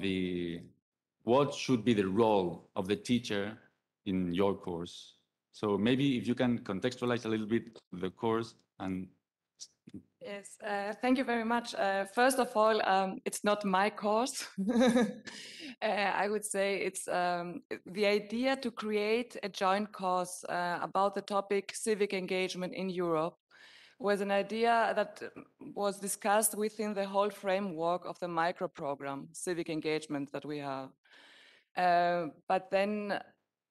what should be the role of the teacher in your course. So maybe if you can contextualize a little bit the course and. Yes, thank you very much. First of all, it's not my course. I would say it's the idea to create a joint course about the topic civic engagement in Europe was an idea that was discussed within the whole framework of the micro program, civic engagement, that we have. But then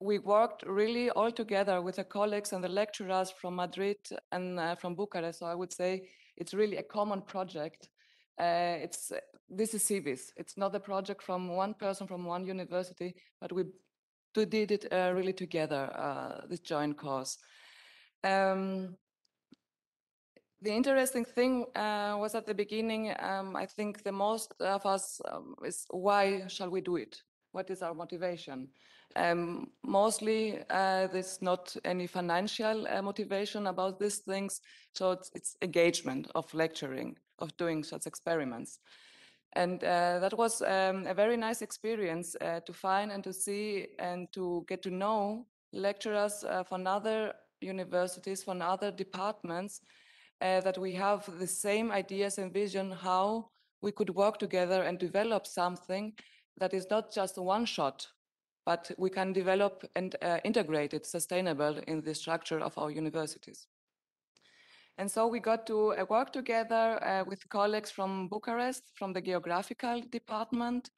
we worked really all together with the colleagues and the lecturers from Madrid and from Bucharest. So I would say it's really a common project. This is CIVIS. It's not a project from one person from one university, but we did it really together, this joint course. The interesting thing was at the beginning, I think the most of us is, why shall we do it? What is our motivation? Mostly there's not any financial motivation about these things. So it's engagement of lecturing, of doing such experiments. And that was a very nice experience to find and to see and to get to know lecturers from other universities, from other departments, that we have the same ideas and vision how we could work together and develop something that is not just a one shot, but we can develop and integrate it sustainable in the structure of our universities. And so we got to work together with colleagues from Bucharest, from the geographical department,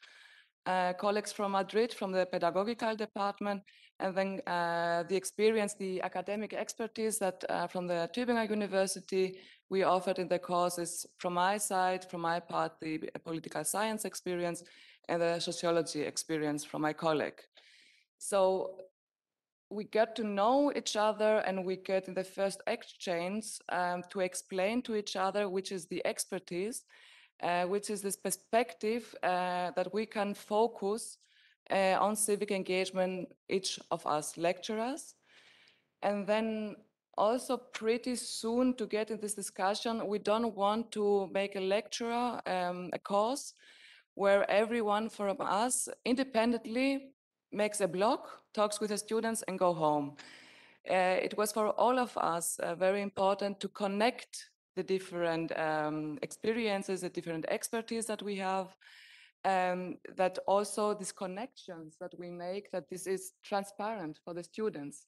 colleagues from Madrid, from the pedagogical department, and then the experience, the academic expertise that from the Tübingen University, we offered in the courses from my side, from my part, the political science experience and the sociology experience from my colleague. So we get to know each other, and we get in the first exchange to explain to each other which is the expertise, which is this perspective that we can focus on civic engagement, each of us lecturers. And then also pretty soon to get in this discussion, we don't want to make a lecturer, a course where everyone from us independently makes a blog, talks with the students and go home. It was for all of us very important to connect the different experiences, the different expertise that we have, that also these connections that we make, that this is transparent for the students,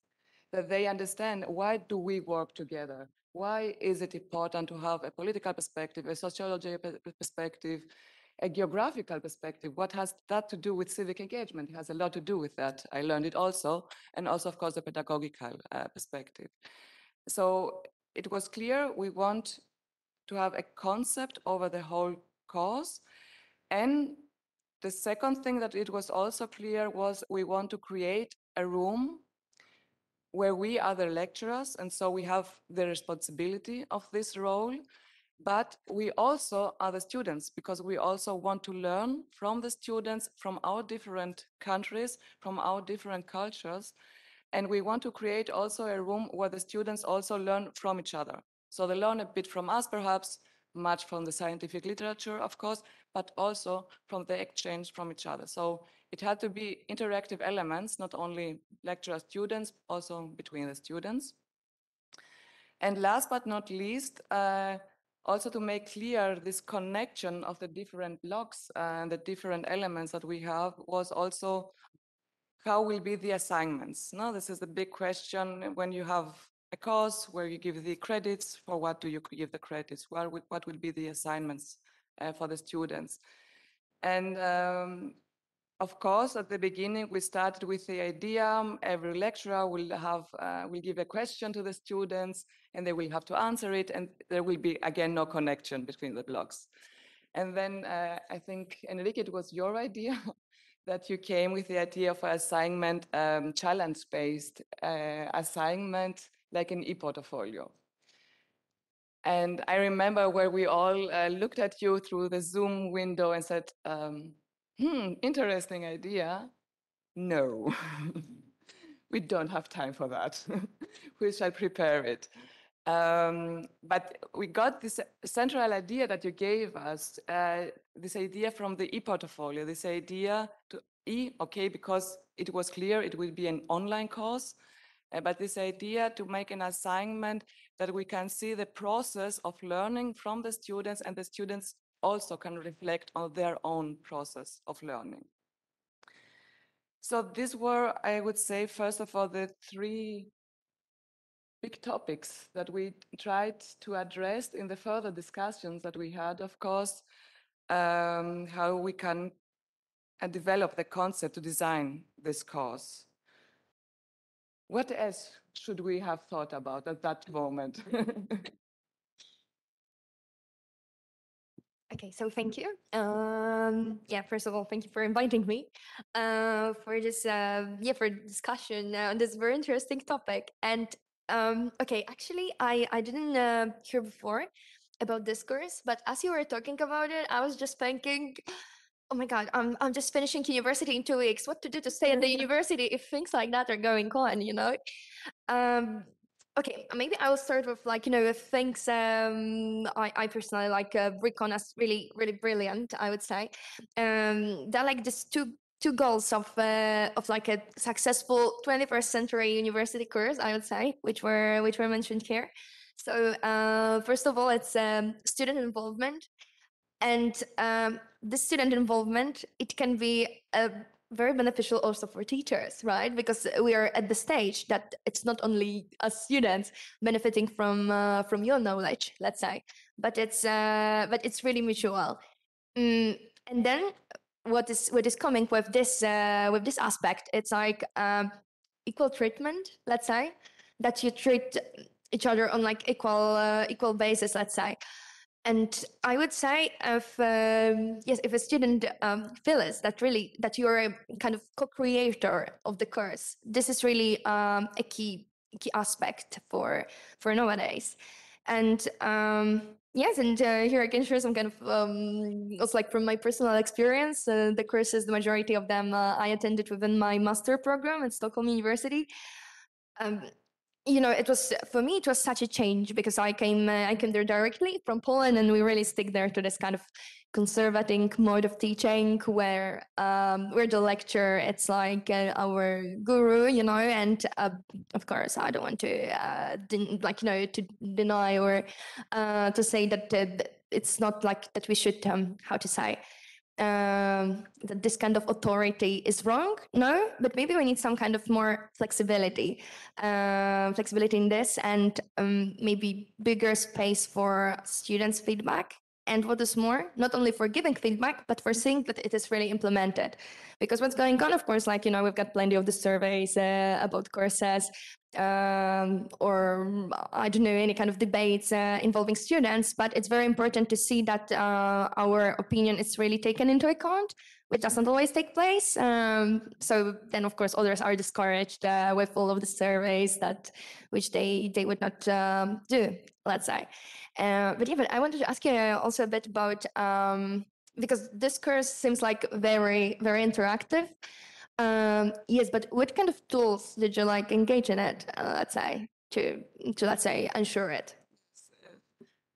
that they understand why do we work together? Why is it important to have a political perspective, a sociology perspective, a geographical perspective? What has that to do with civic engagement? It has a lot to do with that. I learned it also, and also, of course, the pedagogical perspective. So it was clear we want to have a concept over the whole course. And the second thing that it was also clear was we want to create a room where we are the lecturers, and so we have the responsibility of this role, but we also are the students, because we also want to learn from the students from our different countries, from our different cultures, and we want to create also a room where the students also learn from each other. So they learn a bit from us, perhaps, much from the scientific literature, of course, but also from the exchange from each other. So it had to be interactive elements, not only lecturer students, also between the students. And last but not least, also to make clear this connection of the different blocks and the different elements that we have was also how will be the assignments. Now, this is the big question when you have a course where you give the credits. For what do you give the credits? What will be the assignments for the students? And of course, at the beginning, we started with the idea every lecturer will give a question to the students, and they will have to answer it, and there will be, again, no connection between the blocks. And then I think, Enrique, it was your idea that you came with the idea of an assignment, challenge-based assignment, like an e-portfolio. And I remember where we all looked at you through the Zoom window and said, interesting idea. No, we don't have time for that. We shall prepare it. But we got this central idea that you gave us, this idea from the e-portfolio, this idea to okay, because it was clear it will be an online course, but this idea to make an assignment that we can see the process of learning from the students, and the students also can reflect on their own process of learning. So these were, I would say, first of all, the three big topics that we tried to address in the further discussions that we had, of course, how we can develop the concept to design this course. What else should we have thought about at that moment? Okay, so thank you. Yeah, first of all, thank you for inviting me for this for discussion on this very interesting topic. And okay, actually, I didn't hear before about this course, but as you were talking about it, I was just thinking, oh my God, I'm just finishing university in 2 weeks. What to do to stay at the university if things like that are going on, you know? Okay, maybe I will start with with things I personally like recon as really, really brilliant, I would say. They're like these two goals of like a successful 21st century university course, I would say, which were mentioned here. So first of all, it's student involvement. And the student involvement, it can be very beneficial also for teachers, right? Because we are at the stage that it's not only us students benefiting from your knowledge, let's say, but it's really mutual. And then what is coming with this aspect, it's like equal treatment, let's say, that you treat each other on like equal basis, let's say. And I would say if a student feels that you're a kind of co-creator of the course, this is really a key aspect for nowadays. And yes, and here I can share some kind of also like from my personal experience. The courses, the majority of them I attended within my master program at Stockholm University. It was for me. It was such a change because I came there directly from Poland, and we really stick there to this kind of conservative mode of teaching, where the lecturer it's like our guru, and of course I don't want to to deny or to say that it's not like that we should how to say. That this kind of authority is wrong. No, but maybe we need some kind of more flexibility in this, and maybe bigger space for students' feedback. And what is more, not only for giving feedback, but for seeing that it is really implemented. Because what's going on, of course, we've got plenty of the surveys about courses, or I don't know, any kind of debates involving students, but it's very important to see that our opinion is really taken into account, which doesn't always take place. So then, of course, others are discouraged with all of the surveys which they would not do, let's say. But I wanted to ask you also a bit about, because this course seems like very, very interactive. Yes, but what kind of tools did you engage in it, let's say, to let's say ensure it?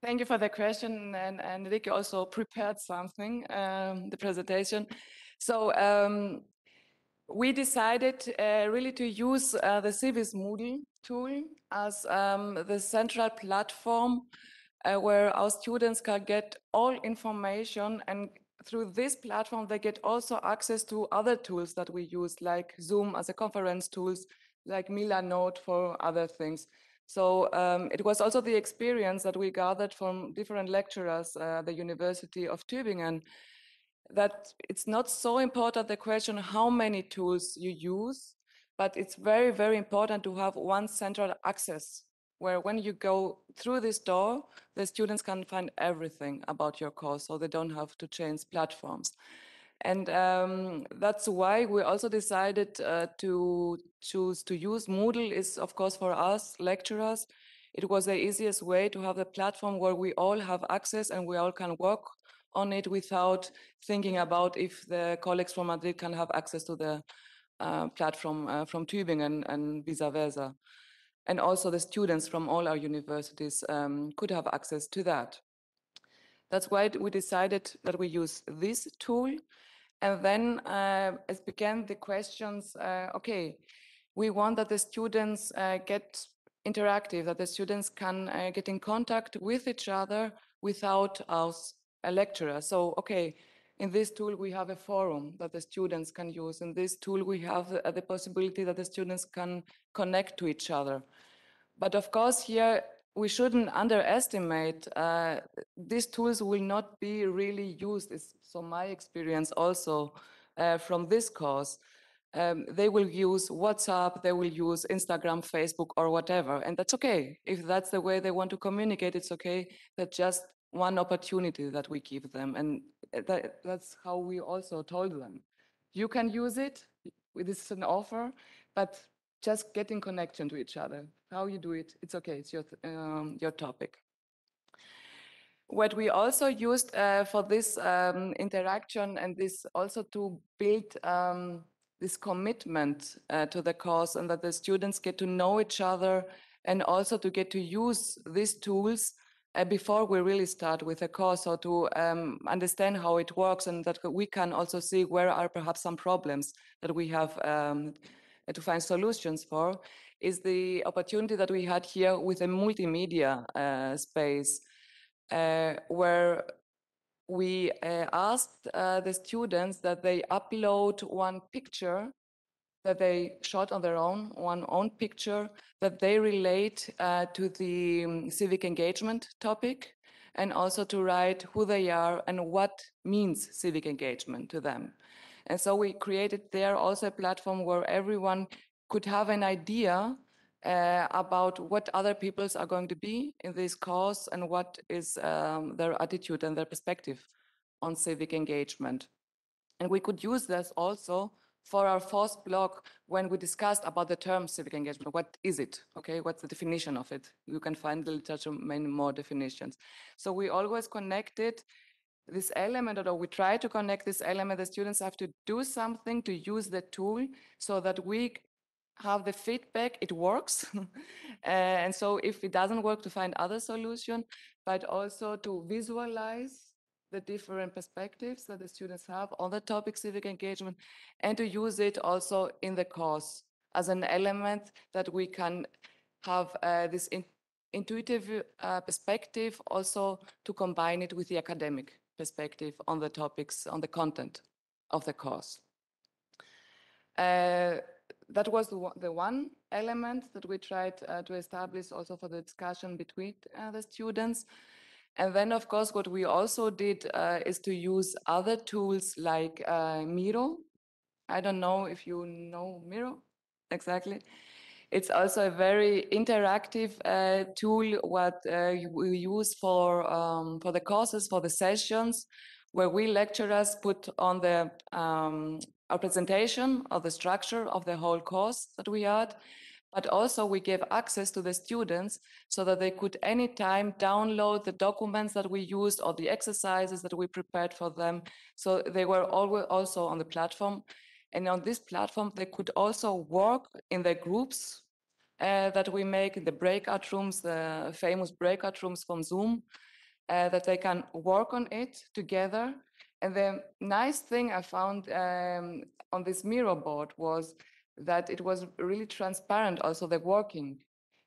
Thank you for the question, and Ricky also prepared something, the presentation. So we decided really to use the Civis Moodle tool as the central platform where our students can get all information, and through this platform they get also access to other tools that we use, like Zoom as a conference tools, like Milanote for other things. So it was also the experience that we gathered from different lecturers at the University of Tübingen, that it's not so important the question how many tools you use, but it's very, very important to have one central access where when you go through this door, the students can find everything about your course, so they don't have to change platforms. And that's why we also decided to choose to use Moodle. Is of course for us lecturers, it was the easiest way to have the platform where we all have access and we all can work on it without thinking about if the colleagues from Madrid can have access to the platform from Tübingen and vice versa. And also the students from all our universities could have access to that. That's why we decided that we use this tool. And then it began the questions, okay, we want that the students get interactive, that the students can get in contact with each other without us, a lecturer. So, okay, in this tool, we have a forum that the students can use. In this tool, we have the possibility that the students can connect to each other. But of course, here, we shouldn't underestimate, these tools will not be really used. It's so my experience also from this course. They will use WhatsApp, they will use Instagram, Facebook, or whatever. And that's okay. If that's the way they want to communicate, it's okay. That's just one opportunity that we give them. And that's how we also told them. You can use it, this is an offer, but just get in connection to each other. How you do it, it's okay, it's your topic. What we also used for this interaction and this also to build this commitment to the course, and that the students get to know each other and also to get to use these tools before we really start with a course, or to understand how it works, and that we can also see where are perhaps some problems that we have to find solutions for, is the opportunity that we had here with a multimedia space, where we asked the students that they upload one picture that they shot on their own, one own picture that they relate to the civic engagement topic, and also to write who they are and what means civic engagement to them. And so we created there also a platform where everyone could have an idea about what other peoples are going to be in this course and what is their attitude and their perspective on civic engagement. And we could use this also for our fourth block when we discussed about the term civic engagement. What is it? Okay, what's the definition of it? You can find in the literature many more definitions. So we always connected this element, or we try to connect this element. The students have to do something to use the tool so that we have the feedback, it works. And so if it doesn't work, to find other solution, but also to visualize the different perspectives that the students have on the topic civic engagement, and to use it also in the course as an element that we can have this intuitive perspective, also to combine it with the academic perspective on the topics, on the content of the course. That was the one element that we tried to establish also for the discussion between the students. And then, of course, what we also did is to use other tools like Miro. I don't know if you know Miro exactly. It's also a very interactive tool what we use for the courses, for the sessions, where we lecturers put on the a presentation of the structure of the whole course that we had, but also we gave access to the students so that they could anytime download the documents that we used or the exercises that we prepared for them. So they were always also on the platform. And on this platform, they could also work in the groups that we make in the breakout rooms, the famous breakout rooms from Zoom, that they can work on it together. And the nice thing I found on this Miro board was that it was really transparent, also the working,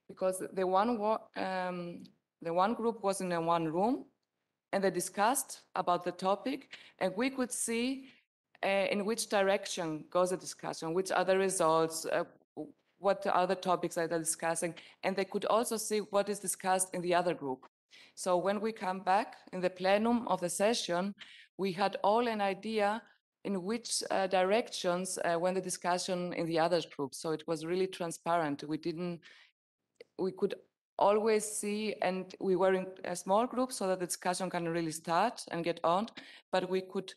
because the one group was in one room and they discussed about the topic, and we could see in which direction goes the discussion, which are the results, what other topics are they discussing, and they could also see what is discussed in the other group. So when we come back in the plenum of the session, we had all an idea in which directions went the discussion in the other group. So it was really transparent. We could always see, and we were in a small group so that the discussion can really start and get on, but we could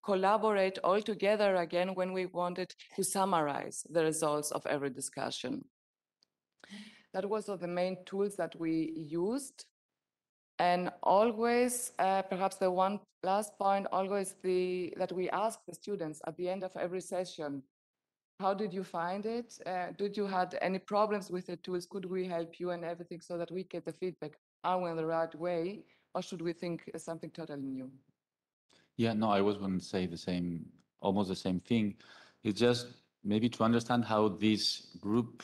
collaborate all together again when we wanted to summarize the results of every discussion. That was the main tools that we used. And always, perhaps the one last point, always that we ask the students at the end of every session, how did you find it? Did you had any problems with the tools? Could we help you and everything, so that we get the feedback? Are we in the right way, or should we think something totally new? Yeah, no, I was going to say the same, almost the same thing. It's just maybe to understand how this group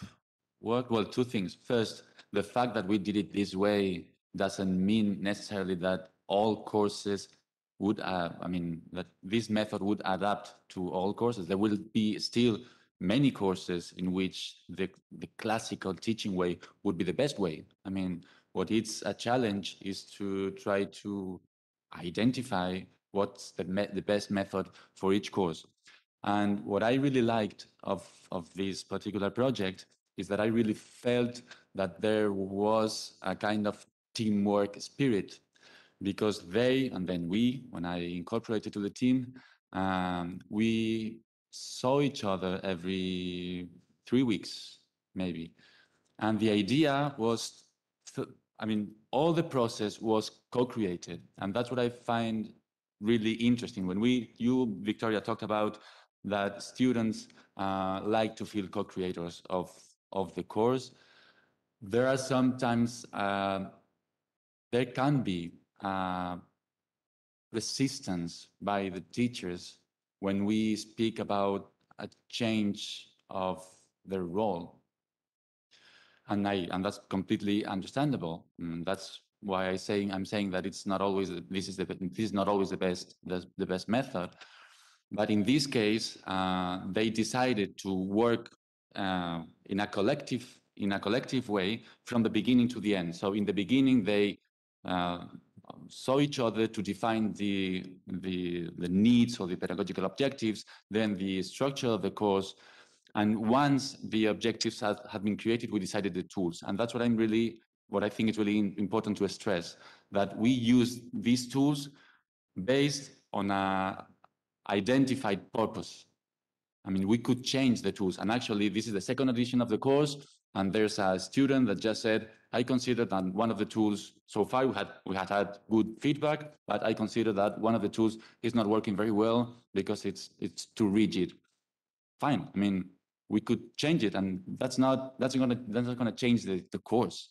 worked. Well, two things. First, the fact that we did it this way doesn't mean necessarily that all courses would, that this method would adapt to all courses. There will be still many courses in which the classical teaching way would be the best way. I mean, what it's a challenge is to try to identify what's the best method for each course. And what I really liked of this particular project is that I really felt that there was a kind of teamwork spirit, because they, and then we, when I incorporated to the team, we saw each other every 3 weeks, maybe. And the idea was, all the process was co-created. And that's what I find really interesting. When you, Victoria, talked about that students like to feel co-creators of the course, there are sometimes, there can be resistance by the teachers when we speak about a change of their role. And that's completely understandable. That's why I'm saying that it's not always this is not always the best method. But in this case, they decided to work in a collective way from the beginning to the end. So in the beginning, they saw each other to define the needs or the pedagogical objectives, then the structure of the course, And once the objectives had been created, we decided the tools. And that's what I think is really important to stress, that we use these tools based on a identified purpose. I mean, we could change the tools. And actually, this is the second edition of the course. And there's a student that just said, I consider that one of the tools, so far we had good feedback, but I consider that one of the tools is not working very well because it's too rigid. Fine. I mean, we could change it, and that's not gonna change the course.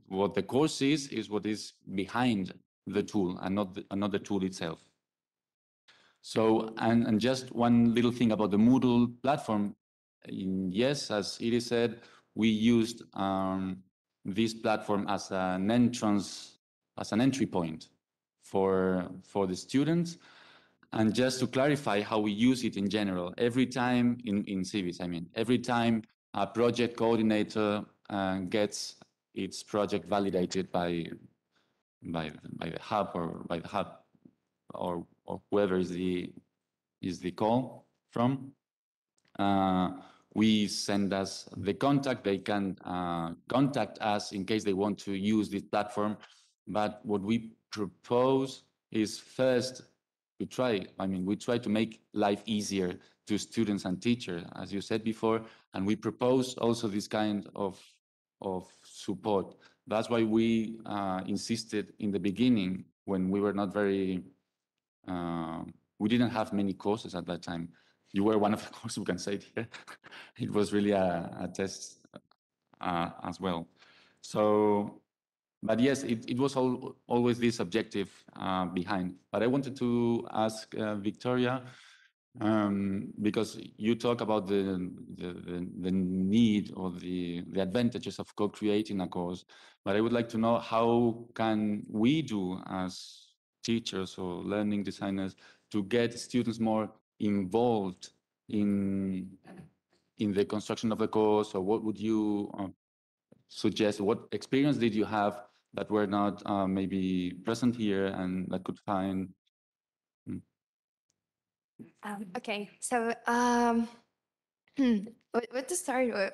What the course is what is behind the tool and not the tool itself. So, and just one little thing about the Moodle platform. Yes, as Iris said, we used this platform as an entry point for the students. And just to clarify how we use it in general, every time in Civis, I mean, every time a project coordinator gets its project validated by the hub or whoever is the call from, we send us the contact. They can contact us in case they want to use this platform. But what we propose is first we try to make life easier to students and teachers, as you said before, and we propose also this kind of support. That's why we insisted in the beginning, when we were not very, we didn't have many courses at that time. You were one of the courses, we can say it here. It was really a test as well. So, but yes, it was always this objective behind. But I wanted to ask Victoria, because you talk about the need or the advantages of co-creating a course, but I would like to know, how can we do as teachers or learning designers to get students more involved in the construction of the course? Or what would you suggest? What experience did you have that were not maybe present here and that could find? Okay, so what to start with?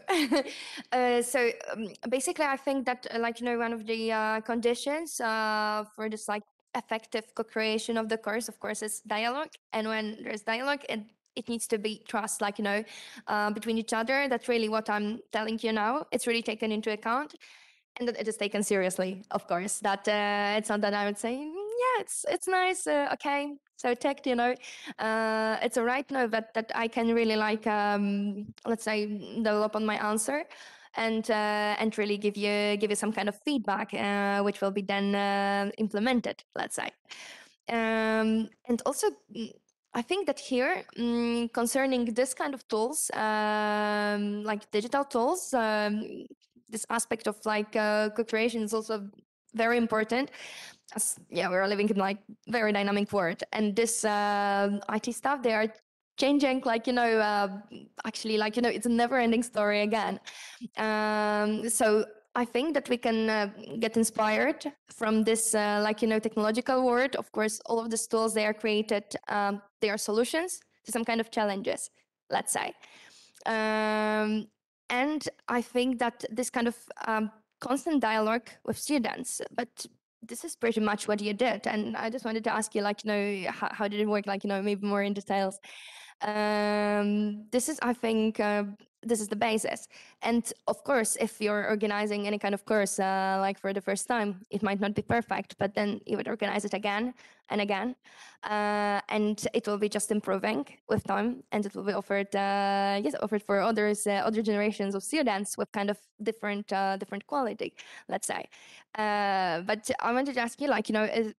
Basically, I think that one of the conditions for this effective co-creation of the course, of course, is dialogue. And when there's dialogue, it needs to be trust, between each other. That's really what I'm telling you now. It's really taken into account, and that it is taken seriously, of course. That it's not that I would say, yeah, it's nice, okay. So tech, it's all right now that I can really let's say, develop on my answer, and really give you some kind of feedback, which will be then implemented, let's say. And also, I think that here, concerning this kind of tools, like digital tools, this aspect of co-creation is also very important. As, yeah, we're living in very dynamic world, and this IT stuff, they are changing, actually, it's a never-ending story again. So I think that we can get inspired from this, technological world. Of course, all of these tools, they are created, they are solutions to some kind of challenges, let's say. And I think that this kind of constant dialogue with students, but this is pretty much what you did. And I just wanted to ask you, how did it work? Maybe more in details. This is, I think, this is the basis. And of course, if you're organizing any kind of course, for the first time, it might not be perfect, but then you would organize it again and again. And it will be just improving with time, and it will be offered, offered for others, other generations of students with kind of different quality, let's say. But I wanted to ask you,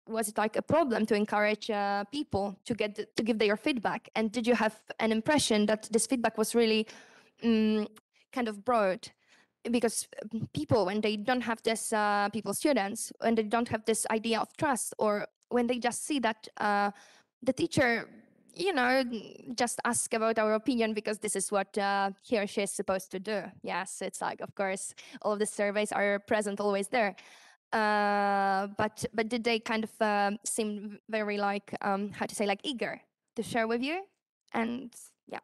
was it a problem to encourage people to give their feedback? And did you have an impression that this feedback was really kind of broad? Because people, when they don't have this, students, when they don't have this idea of trust, or when they just see that the teacher, just ask about our opinion because this is what he or she is supposed to do. Yes, it's of course, all of the surveys are present always there. But did they kind of seem very how to say, eager to share with you? And yeah.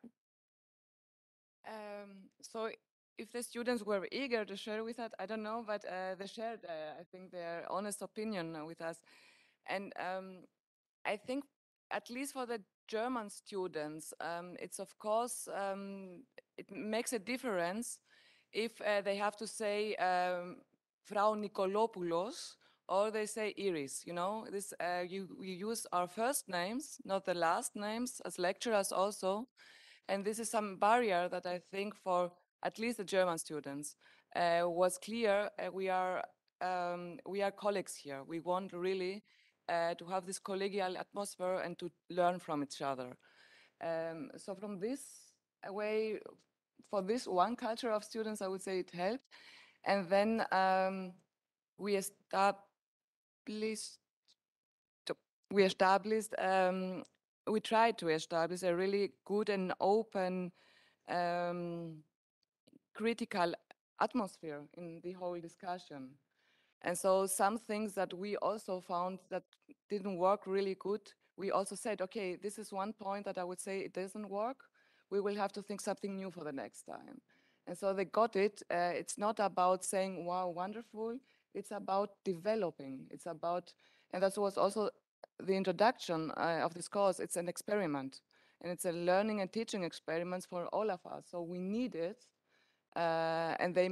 So if the students were eager to share with us, I don't know, but they shared, I think, their honest opinion with us. And I think, at least for the German students, it's of course, it makes a difference if they have to say Frau Nikolopoulos or they say Iris, you know, this we use our first names, not the last names, as lecturers also. And this is some barrier that I think for at least the German students was clear. We are colleagues here. We want really to have this collegial atmosphere and to learn from each other. So from this way, for this one culture of students, I would say it helped. And then we established, we tried to establish a really good and open critical atmosphere in the whole discussion. And so some things that we also found that didn't work really good, we also said, okay, this is one point that I would say it doesn't work. We will have to think something new for the next time. And so they got it. It's not about saying, wow, wonderful. It's about developing. It's about, and that was also the introduction of this course. It's an experiment. And it's a learning and teaching experiment for all of us. So we need it. And they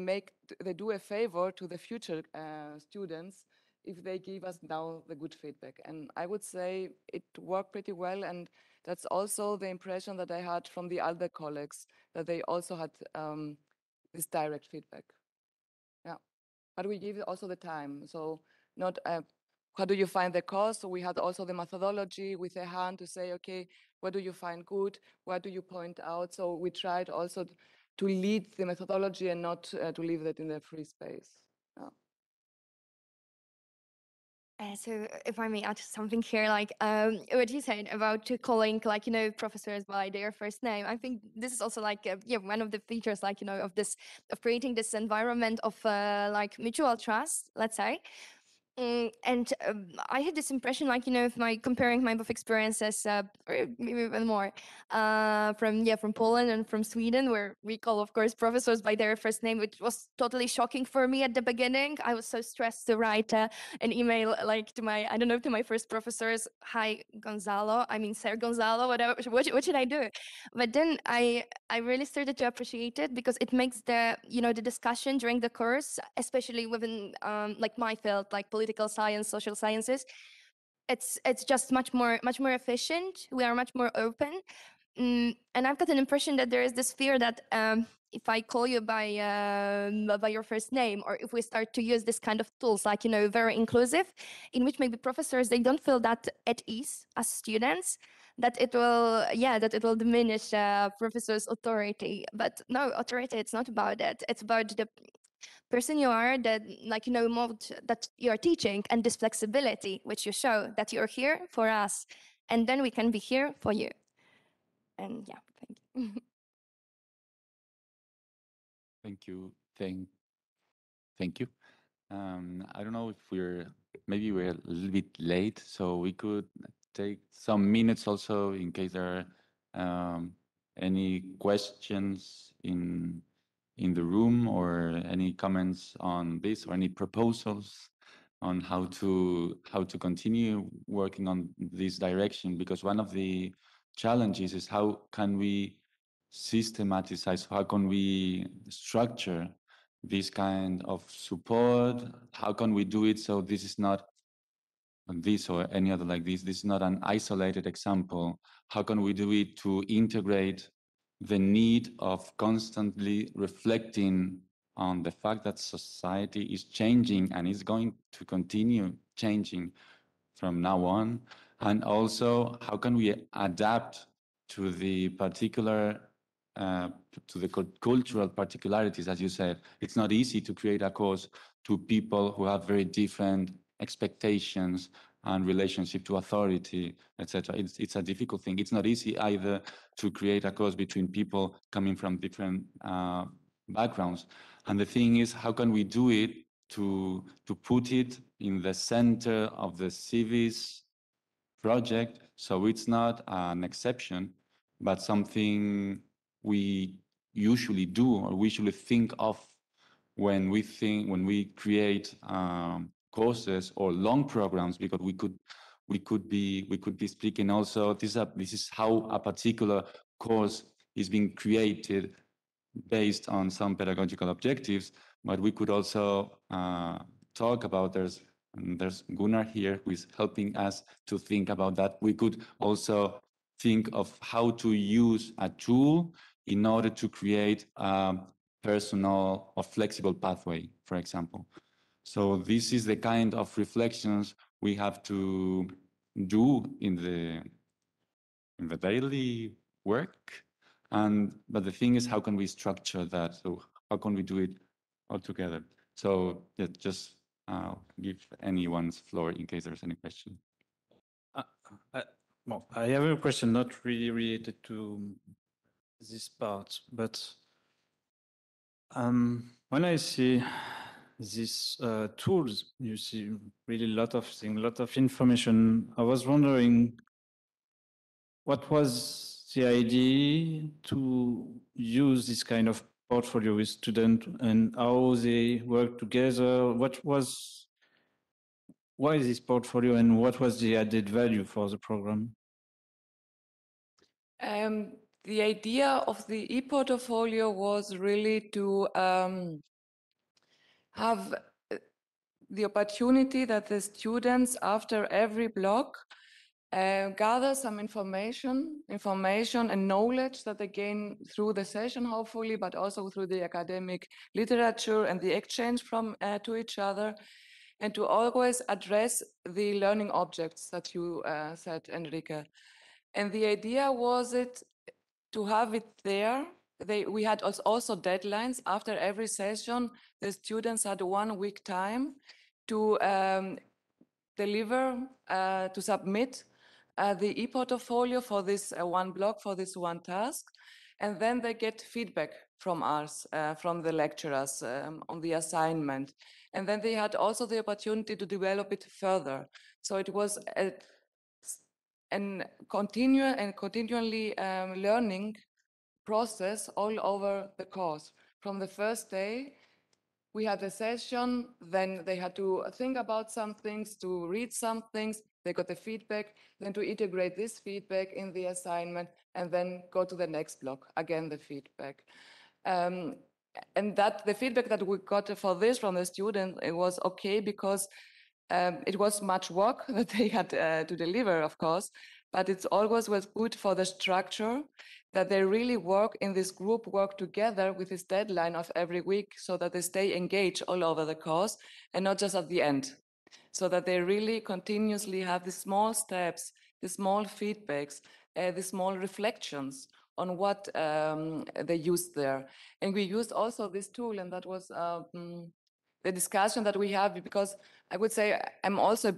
do a favor to the future students if they give us now the good feedback. And I would say it worked pretty well. And that's also the impression that I had from the other colleagues, that they also had this direct feedback. Yeah, but we give also the time. So not how do you find the course? So we had also the methodology with a hand to say, okay, what do you find good? What do you point out? So we tried also to lead the methodology and not to leave that in the free space. Yeah. So if I may add something here, like what you said about calling, like, you know, professors by their first name, I think this is also like, yeah, one of the features, like, you know, of creating this environment of like mutual trust, let's say. And I had this impression, like, you know, if comparing my both experiences, or maybe even more, from Poland and from Sweden, where we call, of course, professors by their first name, which was totally shocking for me at the beginning. I was so stressed to write an email, like, to my first professors, hi Gonzalo, I mean Sir Gonzalo, whatever. What should I do? But then I really started to appreciate it, because it makes the discussion during the course, especially within like my field, like political science, social sciences, it's just much more efficient. We are much more open. And I've got an impression that there is this fear that if I call you by your first name, or if we start to use this kind of tools, like, you know, very inclusive, in which maybe professors, they don't feel that at ease as students, that it will diminish professors' authority. But no, authority, it's not about that. It's about the person you are, that, like, you know, mode that you're teaching, and this flexibility which you show, that you're here for us, and then we can be here for you. And yeah, thank you. Thank you. Thank you. I don't know if maybe we're a little bit late, so we could take some minutes also in case there are any questions in the room, or any comments on this, or any proposals on how to continue working on this direction. Because one of the challenges is, how can we systematize, how can we structure this kind of support? How can we do it so this is not this or any other like this is not an isolated example? How can we do it to integrate the need of constantly reflecting on the fact that society is changing and is going to continue changing from now on? And also, how can we adapt to the particular to the cultural particularities? As you said, it's not easy to create a course to people who have very different expectations and relationship to authority, etc. It's a difficult thing. It's not easy either to create a course between people coming from different backgrounds. And the thing is, how can we do it to put it in the center of the civis project, so it's not an exception, but something we usually do or we usually think of when we create courses or long programs, because we could be speaking also this is how a particular course is being created based on some pedagogical objectives, but we could also talk about there's Gunnar here who is helping us to think about that. We could also think of how to use a tool in order to create a personal or flexible pathway, for example. So this is the kind of reflections we have to do in the daily work. But the thing is, how can we structure that? So how can we do it all together? So yeah, just give anyone's floor in case there's any question. Well, I have a question not really related to this part, but when I see these tools, you see really a lot of things, a lot of information. I was wondering, what was the idea to use this kind of portfolio with students and how they work together? Why this portfolio and what was the added value for the program? The idea of the e-portfolio was really to have the opportunity that the students, after every block, gather some information and knowledge that they gain through the session, hopefully, but also through the academic literature and the exchange from to each other, and to always address the learning objects that you said, Enrique. And the idea was to have it there. We had also deadlines. After every session, the students had 1 week time to deliver, to submit the e-portfolio for this one block, for this one task. And then they get feedback from us, from the lecturers on the assignment. And then they had also the opportunity to develop it further. So it was a continually learning process all over the course. From the first day, we had a session, then they had to think about some things, to read some things, they got the feedback, then to integrate this feedback in the assignment, and then go to the next block, again the feedback. And that the feedback that we got for this from the student, it was okay because it was much work that they had to deliver, of course, but it's always was good for the structure that they really work in this group work together with this deadline of every week so that they stay engaged all over the course and not just at the end. So that they really continuously have the small steps, the small feedbacks, the small reflections on what they used there. And we used also this tool, and that was the discussion that we have, because I would say I'm also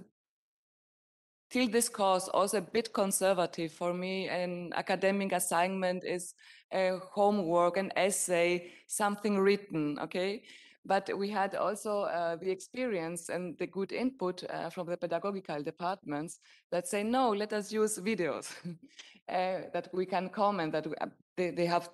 till this course also a bit conservative. For me, an academic assignment is a homework, an essay, something written, okay? But we had also the experience and the good input from the pedagogical departments that say, no, let us use videos that we can comment, that they have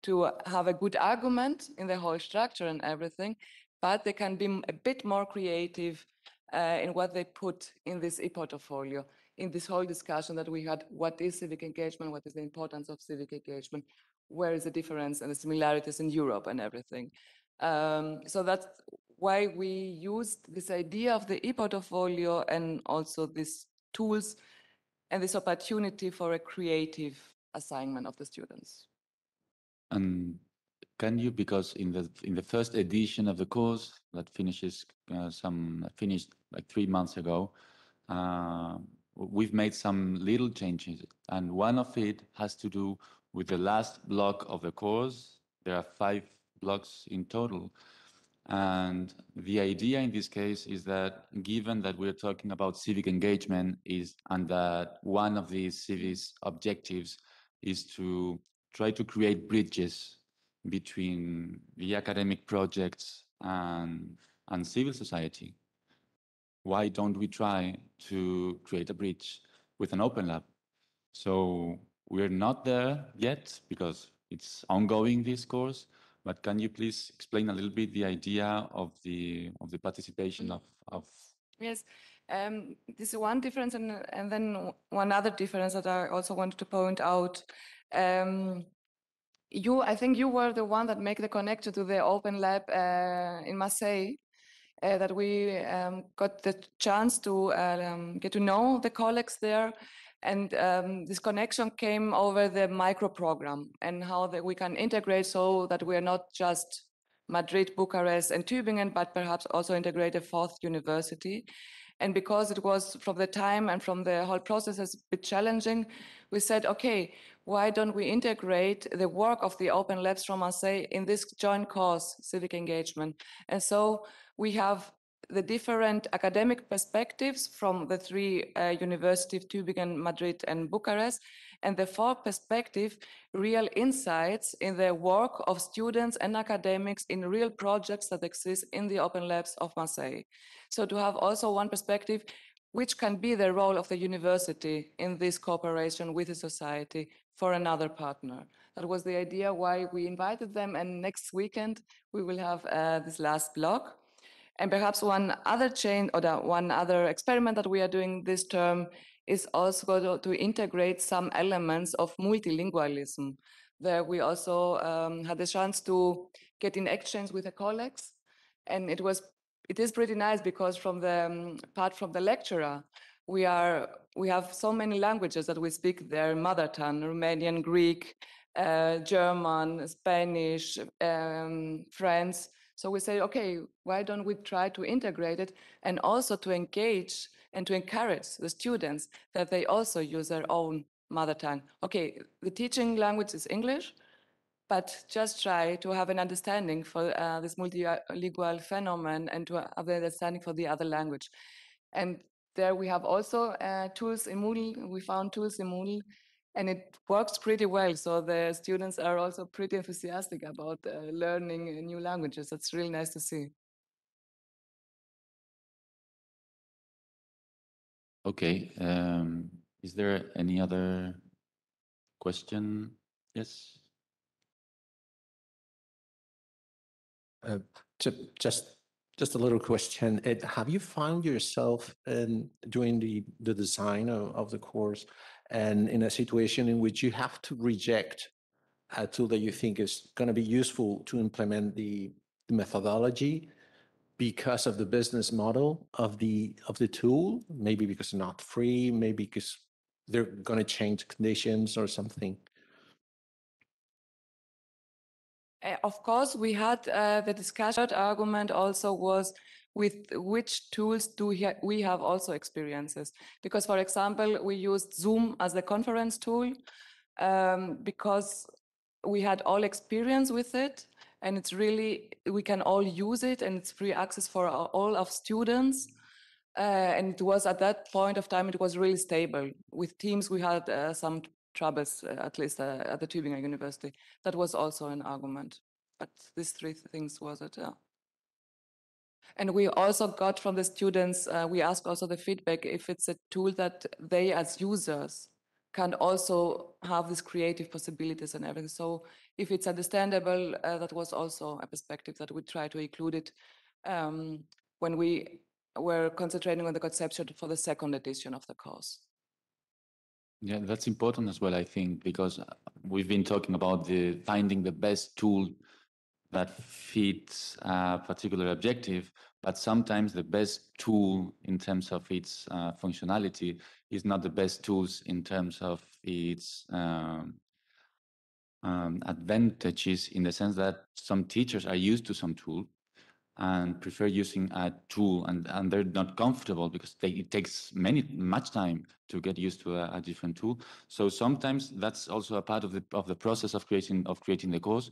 to have a good argument in the whole structure and everything, but they can be a bit more creative in what they put in this e-portfolio, in this whole discussion that we had, what is civic engagement, what is the importance of civic engagement, where is the difference and the similarities in Europe and everything. So that's why we used this idea of the e-portfolio and also these tools and this opportunity for a creative assignment of the students. And can you, because in the first edition of the course that finished like 3 months ago, we've made some little changes, and one of it has to do with the last block of the course. There are 5 blocks in total. And the idea in this case is that, given that we're talking about civic engagement, and that one of these civic objectives is to try to create bridges between the academic projects and civil society, why don't we try to create a bridge with an open lab? So we're not there yet because it's ongoing, this course. But can you please explain a little bit the idea of the participation of Yes, this is one difference, and then one other difference that I also wanted to point out. I think you were the one that made the connection to the Open Lab in Marseille. That we got the chance to get to know the colleagues there. And this connection came over the micro program and how we can integrate so that we are not just Madrid, Bucharest, and Tübingen, but perhaps also integrate a fourth university. And because it was from the time and from the whole process a bit challenging, we said, okay, why don't we integrate the work of the Open Labs from Marseille in this joint course, civic engagement? And so we have the different academic perspectives from the three universities, Tübingen, Madrid, and Bucharest, and the fourth perspective, real insights in the work of students and academics in real projects that exist in the Open Labs of Marseille. So to have also one perspective, which can be the role of the university in this cooperation with the society for another partner. That was the idea why we invited them, and next weekend we will have this last block. And perhaps one other one other experiment that we are doing this term is also to integrate some elements of multilingualism. There we also had the chance to get in exchange with the colleagues, and it is pretty nice because from the part from the lecturer, we have so many languages that we speak their mother tongue: Romanian, Greek, German, Spanish, French. So we say, okay, why don't we try to integrate it and also to engage and to encourage the students that they also use their own mother tongue. Okay, the teaching language is English, but just try to have an understanding for this multilingual phenomenon and to have an understanding for the other language. And there we have also tools in Moodle. We found tools in Moodle, and it works pretty well. So the students are also pretty enthusiastic about learning new languages. That's really nice to see. Okay. Is there any other question? Yes. Just a little question. Have you found yourself doing the design of the course and in a situation in which you have to reject a tool that you think is going to be useful to implement the methodology because of the business model of the tool? Maybe because it's not free, maybe because they're going to change conditions or something. Of course, we had the discussion. Third argument also was with which tools do we have also experiences. Because, for example, we used Zoom as the conference tool because we had all experience with it, and it's really, we can all use it, and it's free access for all of students. And it was at that point of time, it was really stable. With Teams, we had some troubles, at least at the Tübingen University. That was also an argument. But these three things was it, yeah. And we also got from the students, we asked also the feedback if it's a tool that they as users can also have these creative possibilities and everything. So if it's understandable, that was also a perspective that we try to include it when we were concentrating on the conception for the second edition of the course. Yeah, that's important as well, I think, because we've been talking about finding the best tool that fits a particular objective, but sometimes the best tool in terms of its functionality is not the best tools in terms of its advantages, in the sense that some teachers are used to some tool and prefer using a tool, and they're not comfortable because it takes much time to get used to a different tool. So sometimes that's also a part of the process of creating the course.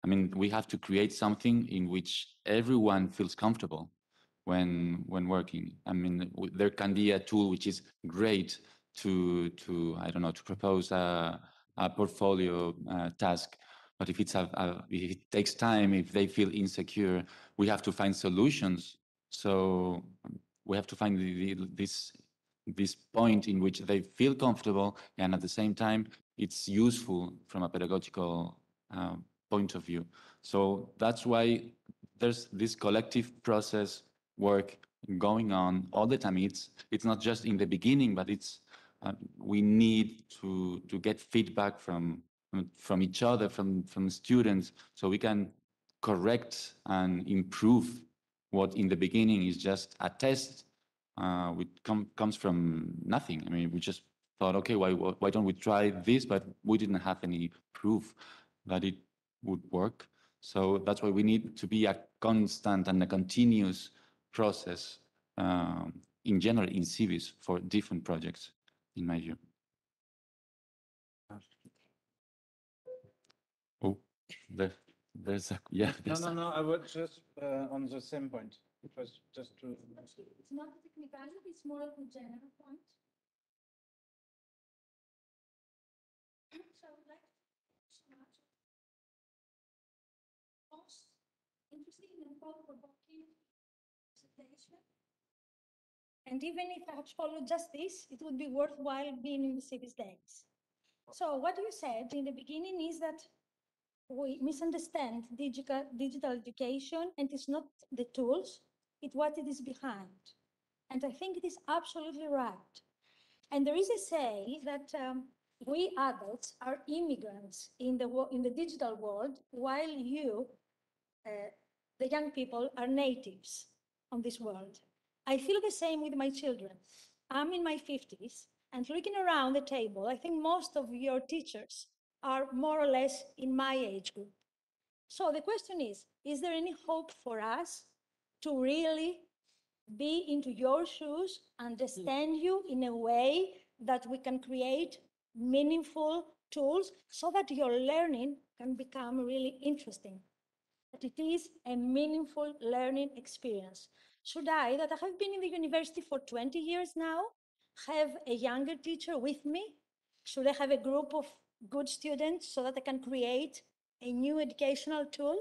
I mean, we have to create something in which everyone feels comfortable when working. I mean, there can be a tool which is great to I don't know, to propose a portfolio task. But if if it takes time, if they feel insecure, we have to find solutions. So we have to find this point in which they feel comfortable, and at the same time, it's useful from a pedagogical point of view. So that's why there's this collective process work going on all the time. It's not just in the beginning, but it's we need to get feedback from each other, from students, so we can correct and improve what in the beginning is just a test, which comes from nothing. I mean, we just thought, okay, why don't we try this? But we didn't have any proof that it would work. So that's why we need to be a constant and a continuous process in general in civis for different projects, in my view. Oh, there's a, yeah. No, I was just on the same point. It was just to. It's not a technicality, it's more of a general point. So I would like to so much most interesting and thought-provoking presentation. And even if I had followed just this, it would be worthwhile being in the civis days. So what you said in the beginning is that we misunderstand digital education, and it's not the tools, it's what it is behind. And I think it is absolutely right. And there is a say that we adults are immigrants in the digital world, while you, the young people, are natives on this world. I feel the same with my children. I'm in my 50s, and looking around the table, I think most of your teachers are more or less in my age group. So the question is there any hope for us to really be into your shoes, understand you in a way that we can create meaningful tools so that your learning can become really interesting, that it is a meaningful learning experience? Should I, that I have been in the university for 20 years now, have a younger teacher with me? Should I have a group of good students so that I can create a new educational tool?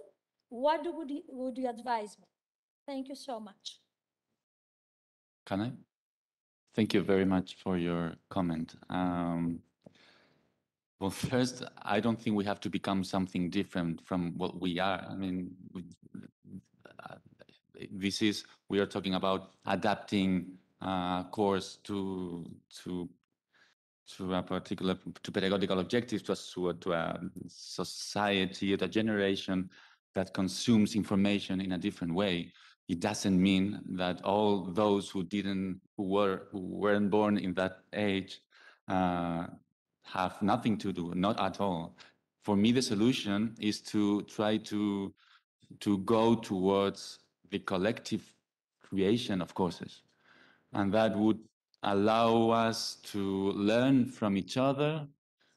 What would you advise me? Thank you so much. Can I? Thank you very much for your comment. Well, first, I don't think we have to become something different from what we are. I mean, we are talking about adapting course to a particular, to pedagogical objectives, to a society, to a generation that consumes information in a different way. It doesn't mean that all those who weren't born in that age have nothing to do, not at all. For me, the solution is to try to go towards the collective creation of courses. And that would allow us to learn from each other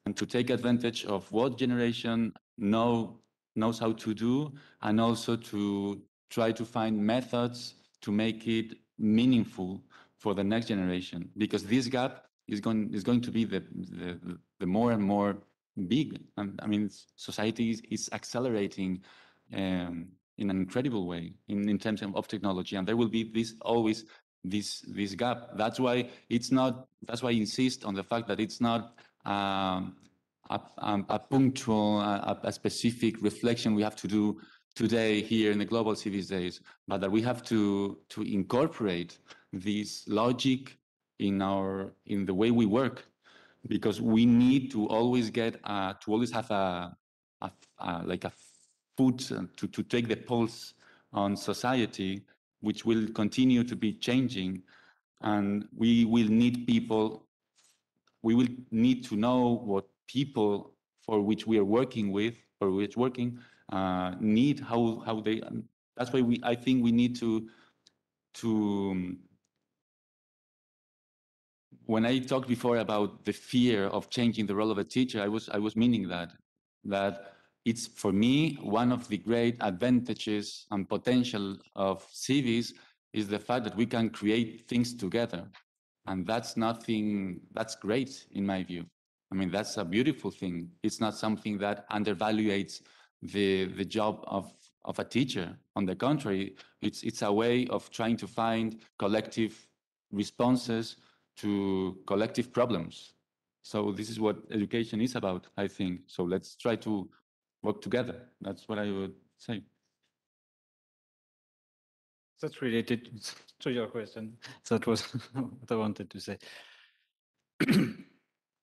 and to take advantage of what generation knows how to do, and also to try to find methods to make it meaningful for the next generation, because this gap is going to be the more and more big. I mean, society is accelerating in an incredible way in terms of technology, and there will be always this gap. That's why I insist on the fact that it's not a punctual, a specific reflection we have to do today here in the Global Civis Days, but that we have to incorporate this logic in the way we work, because we need to always have like a foot to take the pulse on society, which will continue to be changing, and we will need people. We will need to know what people for which we are working with, or which working, need, how they. That's why I think we need to. When I talked before about the fear of changing the role of a teacher, I was meaning that it's, for me, one of the great advantages and potential of civis is the fact that we can create things together. And that's great in my view. I mean, that's a beautiful thing. It's not something that undervaluates the job of a teacher. On the contrary, it's a way of trying to find collective responses to collective problems. So this is what education is about, I think. So let's try to work together. That's what I would say. That's related to your question. That was what I wanted to say.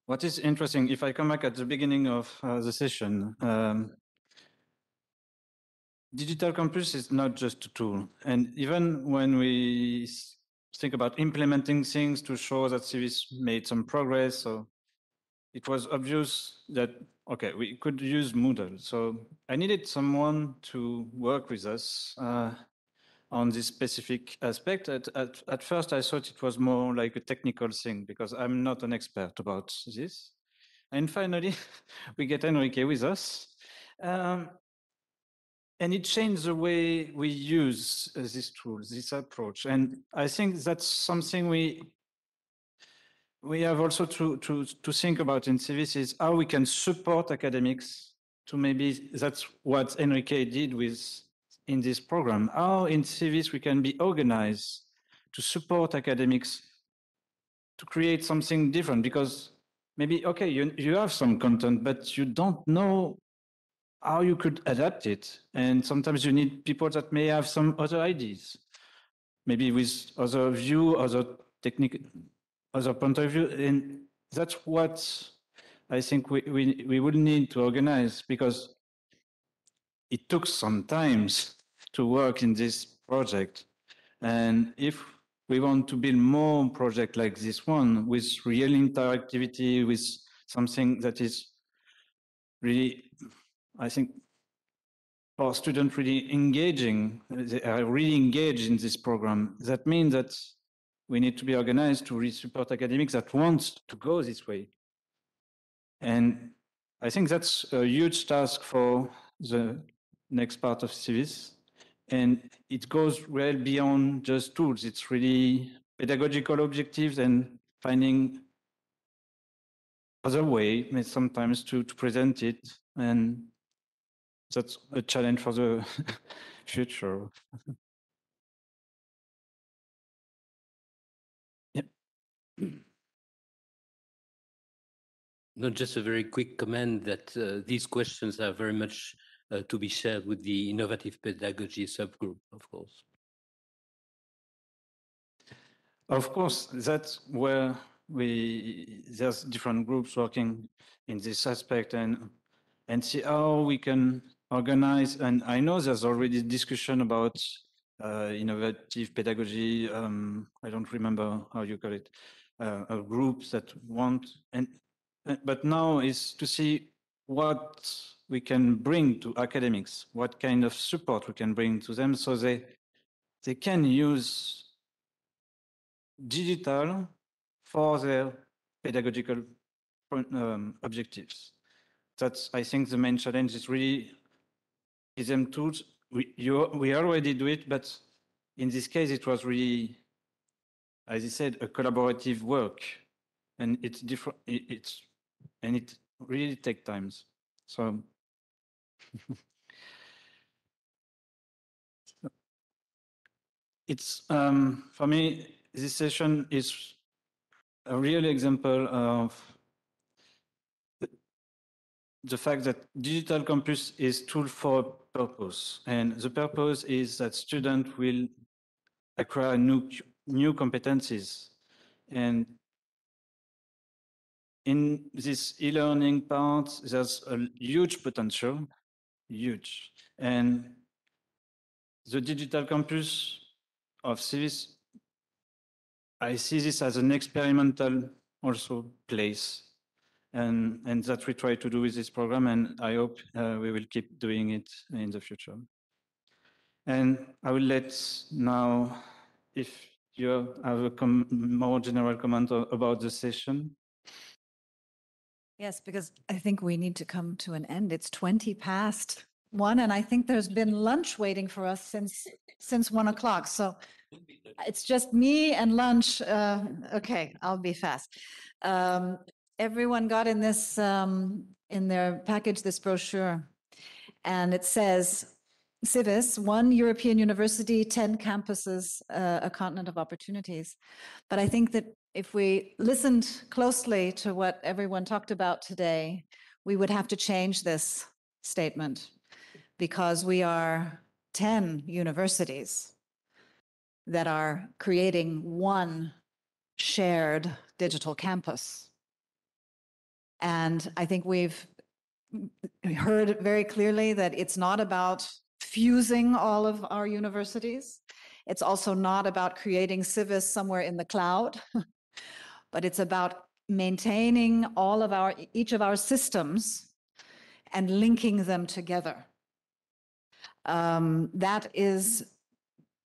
What is interesting, if I come back at the beginning of the session, digital campus is not just a tool. And even when we think about implementing things to show that Civis made some progress, so it was obvious that, okay, we could use Moodle. So I needed someone to work with us on this specific aspect. At first, I thought it was more like a technical thing because I'm not an expert about this. And finally, we get Enrique with us. And it changed the way we use these tools, this approach. And I think that's something we have also to think about in Civis is how we can support academics to maybe, that's what Enrique did with in this program, how in Civis we can be organized to support academics to create something different, because maybe, okay, you have some content, but you don't know how you could adapt it. And sometimes you need people that may have some other ideas, maybe with other view, other technique, other point of view. And that's what I think we would need to organize, because it took some time to work in this project. And if we want to build more projects like this one with real interactivity, with something that is really, I think, for students really engaging, they are really engaged in this program, that means that we need to be organized to really support academics that want to go this way. And I think that's a huge task for the next part of Civis. And it goes well beyond just tools. It's really pedagogical objectives and finding other way, sometimes to present it. And that's a challenge for the future. Yep. No, just a very quick comment that these questions are very much to be shared with the innovative pedagogy subgroup, of course. Of course, that's where there's different groups working in this aspect and see how we can organize. And I know there's already discussion about innovative pedagogy. I don't remember how you call it, groups that want, but now is to see what we can bring to academics, what kind of support we can bring to them so they can use digital for their pedagogical objectives. That's, I think, the main challenge is really them tools. We already do it, but in this case, it was really, as I said, a collaborative work, and it's different. And it really takes time. So. It's for me, this session is a real example of the fact that digital campus is tool for a purpose, and the purpose is that students will acquire new competencies, and in this e-learning part, there's a huge potential, huge, and the digital campus of Civis, I see this as an experimental also place. And that we try to do with this program, and I hope we will keep doing it in the future. And I will let now, if you have a more general comment about the session. Yes, because I think we need to come to an end. It's 20 past 1, and I think there's been lunch waiting for us since 1 o'clock. So it's just me and lunch. Okay, I'll be fast. Everyone got in this in their package this brochure, and it says Civis, 1 European university, 10 campuses, a continent of opportunities. But I think that if we listened closely to what everyone talked about today, we would have to change this statement because we are 10 universities that are creating one shared digital campus. And I think we've heard very clearly that it's not about fusing all of our universities. It's also not about creating Civis somewhere in the cloud, but it's about maintaining each of our systems and linking them together. That is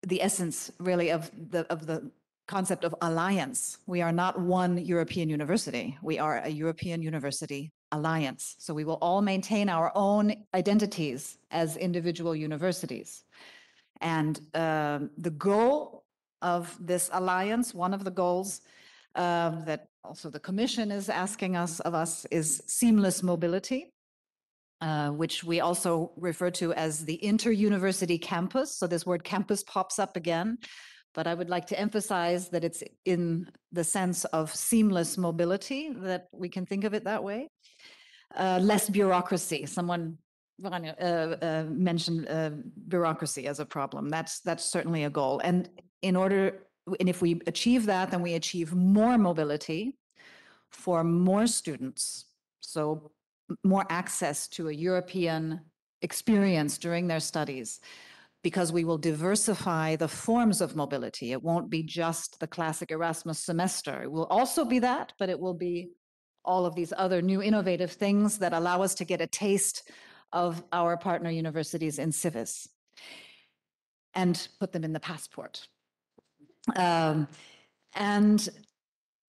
the essence, really, of the concept of alliance. We are not one European university. We are a European university alliance. So we will all maintain our own identities as individual universities. And the goal of this alliance, one of the goals that also the Commission is asking of us is seamless mobility. Which we also refer to as the inter-university campus. So this word campus pops up again, but I would like to emphasize that it's in the sense of seamless mobility, that we can think of it that way. Less bureaucracy. Someone mentioned bureaucracy as a problem. That's certainly a goal. And if we achieve that, then we achieve more mobility for more students. So more access to a European experience during their studies, because we will diversify the forms of mobility. It won't be just the classic Erasmus semester. It will also be that, but it will be all of these other new innovative things that allow us to get a taste of our partner universities in Civis and put them in the passport. And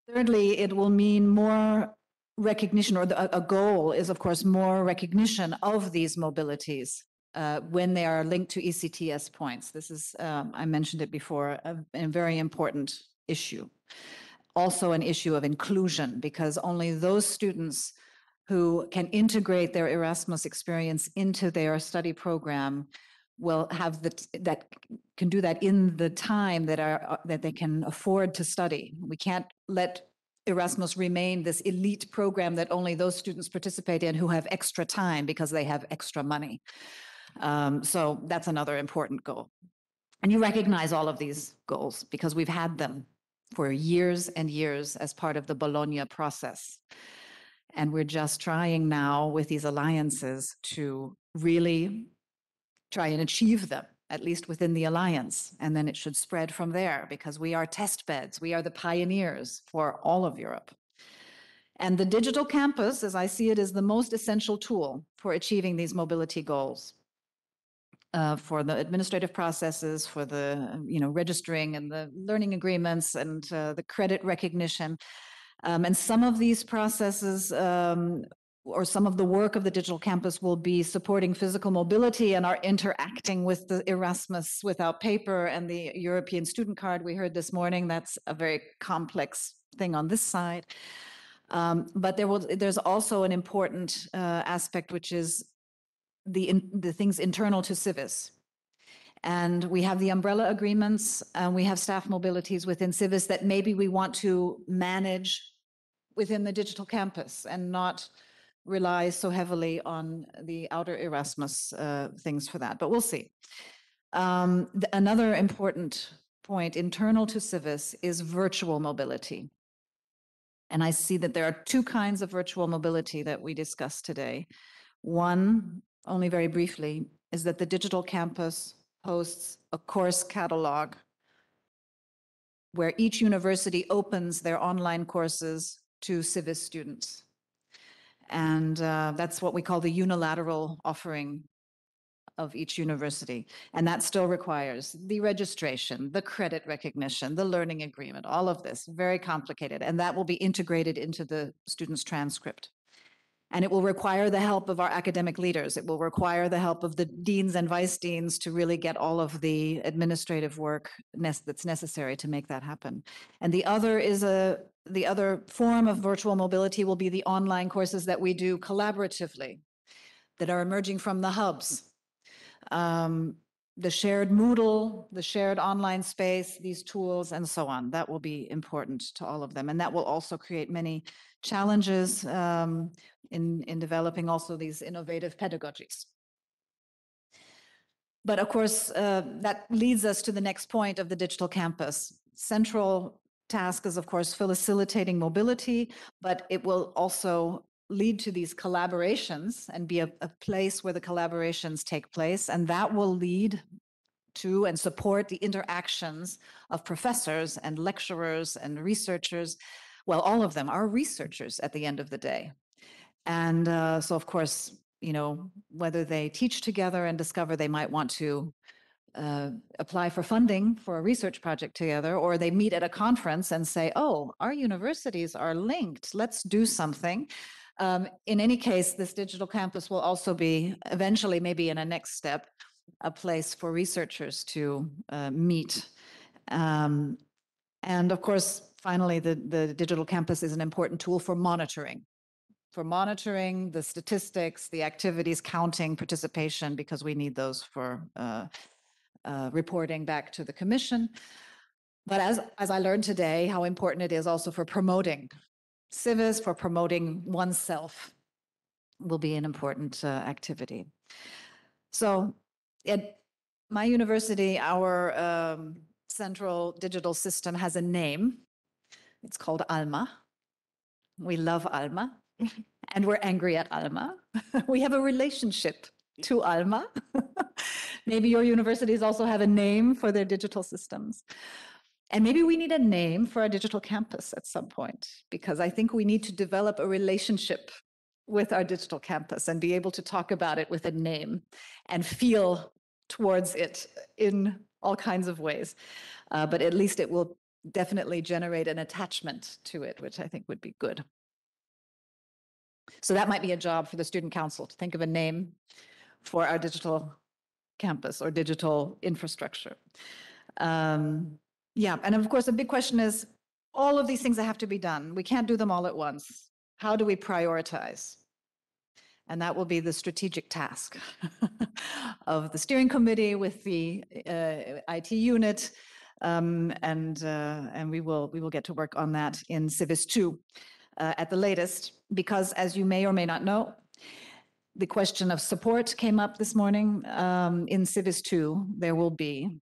thirdly, it will mean more recognition, or a goal is, of course, more recognition of these mobilities when they are linked to ECTS points. This is, I mentioned it before, a very important issue. Also an issue of inclusion, because only those students who can integrate their Erasmus experience into their study program will have that can do that in the time that they can afford to study. We can't let Erasmus remain this elite program that only those students participate in who have extra time because they have extra money. So that's another important goal. And you recognize all of these goals because we've had them for years and years as part of the Bologna process. And we're just trying now with these alliances to really try and achieve them, at least within the alliance. And then it should spread from there because we are test beds. We are the pioneers for all of Europe. And the digital campus, as I see it, is the most essential tool for achieving these mobility goals. For the administrative processes, for the registering and the learning agreements and the credit recognition. And some of these processes or some of the work of the digital campus will be supporting physical mobility and are interacting with the Erasmus without paper and the European student card we heard this morning. That's a very complex thing on this side. But there's also an important aspect, which is the things internal to Civis. And we have the umbrella agreements, and we have staff mobilities within Civis that maybe we want to manage within the digital campus and not rely so heavily on the outer Erasmus things for that, but we'll see. Another important point internal to Civis is virtual mobility. And I see that there are two kinds of virtual mobility that we discussed today. One, only very briefly, is that the digital campus hosts a course catalog where each university opens their online courses to Civis students. And that's what we call the unilateral offering of each university. And that still requires the registration, the credit recognition, the learning agreement, all of this, very complicated. And that will be integrated into the student's transcript. And it will require the help of our academic leaders. It will require the help of the deans and vice deans to really get all of the administrative work that's necessary to make that happen. And the other form of virtual mobility will be the online courses that we do collaboratively, that are emerging from the hubs. the shared Moodle, the shared online space, these tools, and so on. That will be important to all of them. And that will also create many challenges in developing also these innovative pedagogies. But of course, that leads us to the next point of the digital campus. Central task is, of course, facilitating mobility, but it will also lead to these collaborations and be a place where the collaborations take place. And that will lead to and support the interactions of professors and lecturers and researchers. Well, all of them are researchers at the end of the day. And so, of course, you know, whether they teach together and discover they might want to apply for funding for a research project together, or they meet at a conference and say, oh, our universities are linked, let's do something. In any case, this digital campus will also be eventually, maybe in a next step, a place for researchers to meet. And of course, finally, the digital campus is an important tool for monitoring the statistics, the activities, counting, participation, because we need those for reporting back to the Commission. But as I learned today, how important it is also for promoting civis, for promoting oneself, will be an important activity. So at my university, our central digital system has a name. It's called ALMA. We love ALMA. And we're angry at ALMA. We have a relationship to ALMA. Maybe your universities also have a name for their digital systems. And maybe we need a name for our digital campus at some point, because I think we need to develop a relationship with our digital campus and be able to talk about it with a name and feel towards it in all kinds of ways. But at least it will definitely generate an attachment to it, which I think would be good. So that might be a job for the student council to think of a name for our digital campus or digital infrastructure. Yeah, and of course, a big question is, all of these things that have to be done, we can't do them all at once. How do we prioritize? And that will be the strategic task of the steering committee with the IT unit, and we will get to work on that in Civis 2 at the latest, because as you may or may not know, the question of support came up this morning. In Civis 2, there will be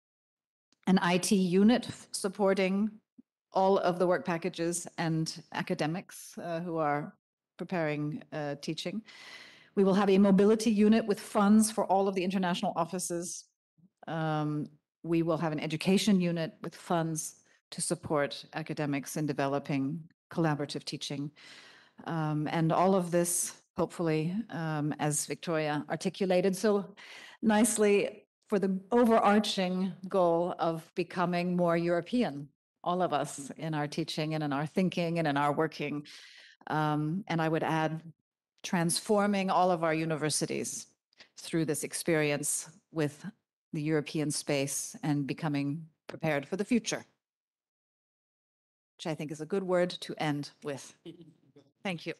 an IT unit supporting all of the work packages and academics who are preparing teaching. We will have a mobility unit with funds for all of the international offices. We will have an education unit with funds to support academics in developing collaborative teaching. And all of this, hopefully, as Victoria articulated so nicely, for the overarching goal of becoming more European, all of us in our teaching and in our thinking and in our working. And I would add, transforming all of our universities through this experience with the European space and becoming prepared for the future, which I think is a good word to end with. Thank you.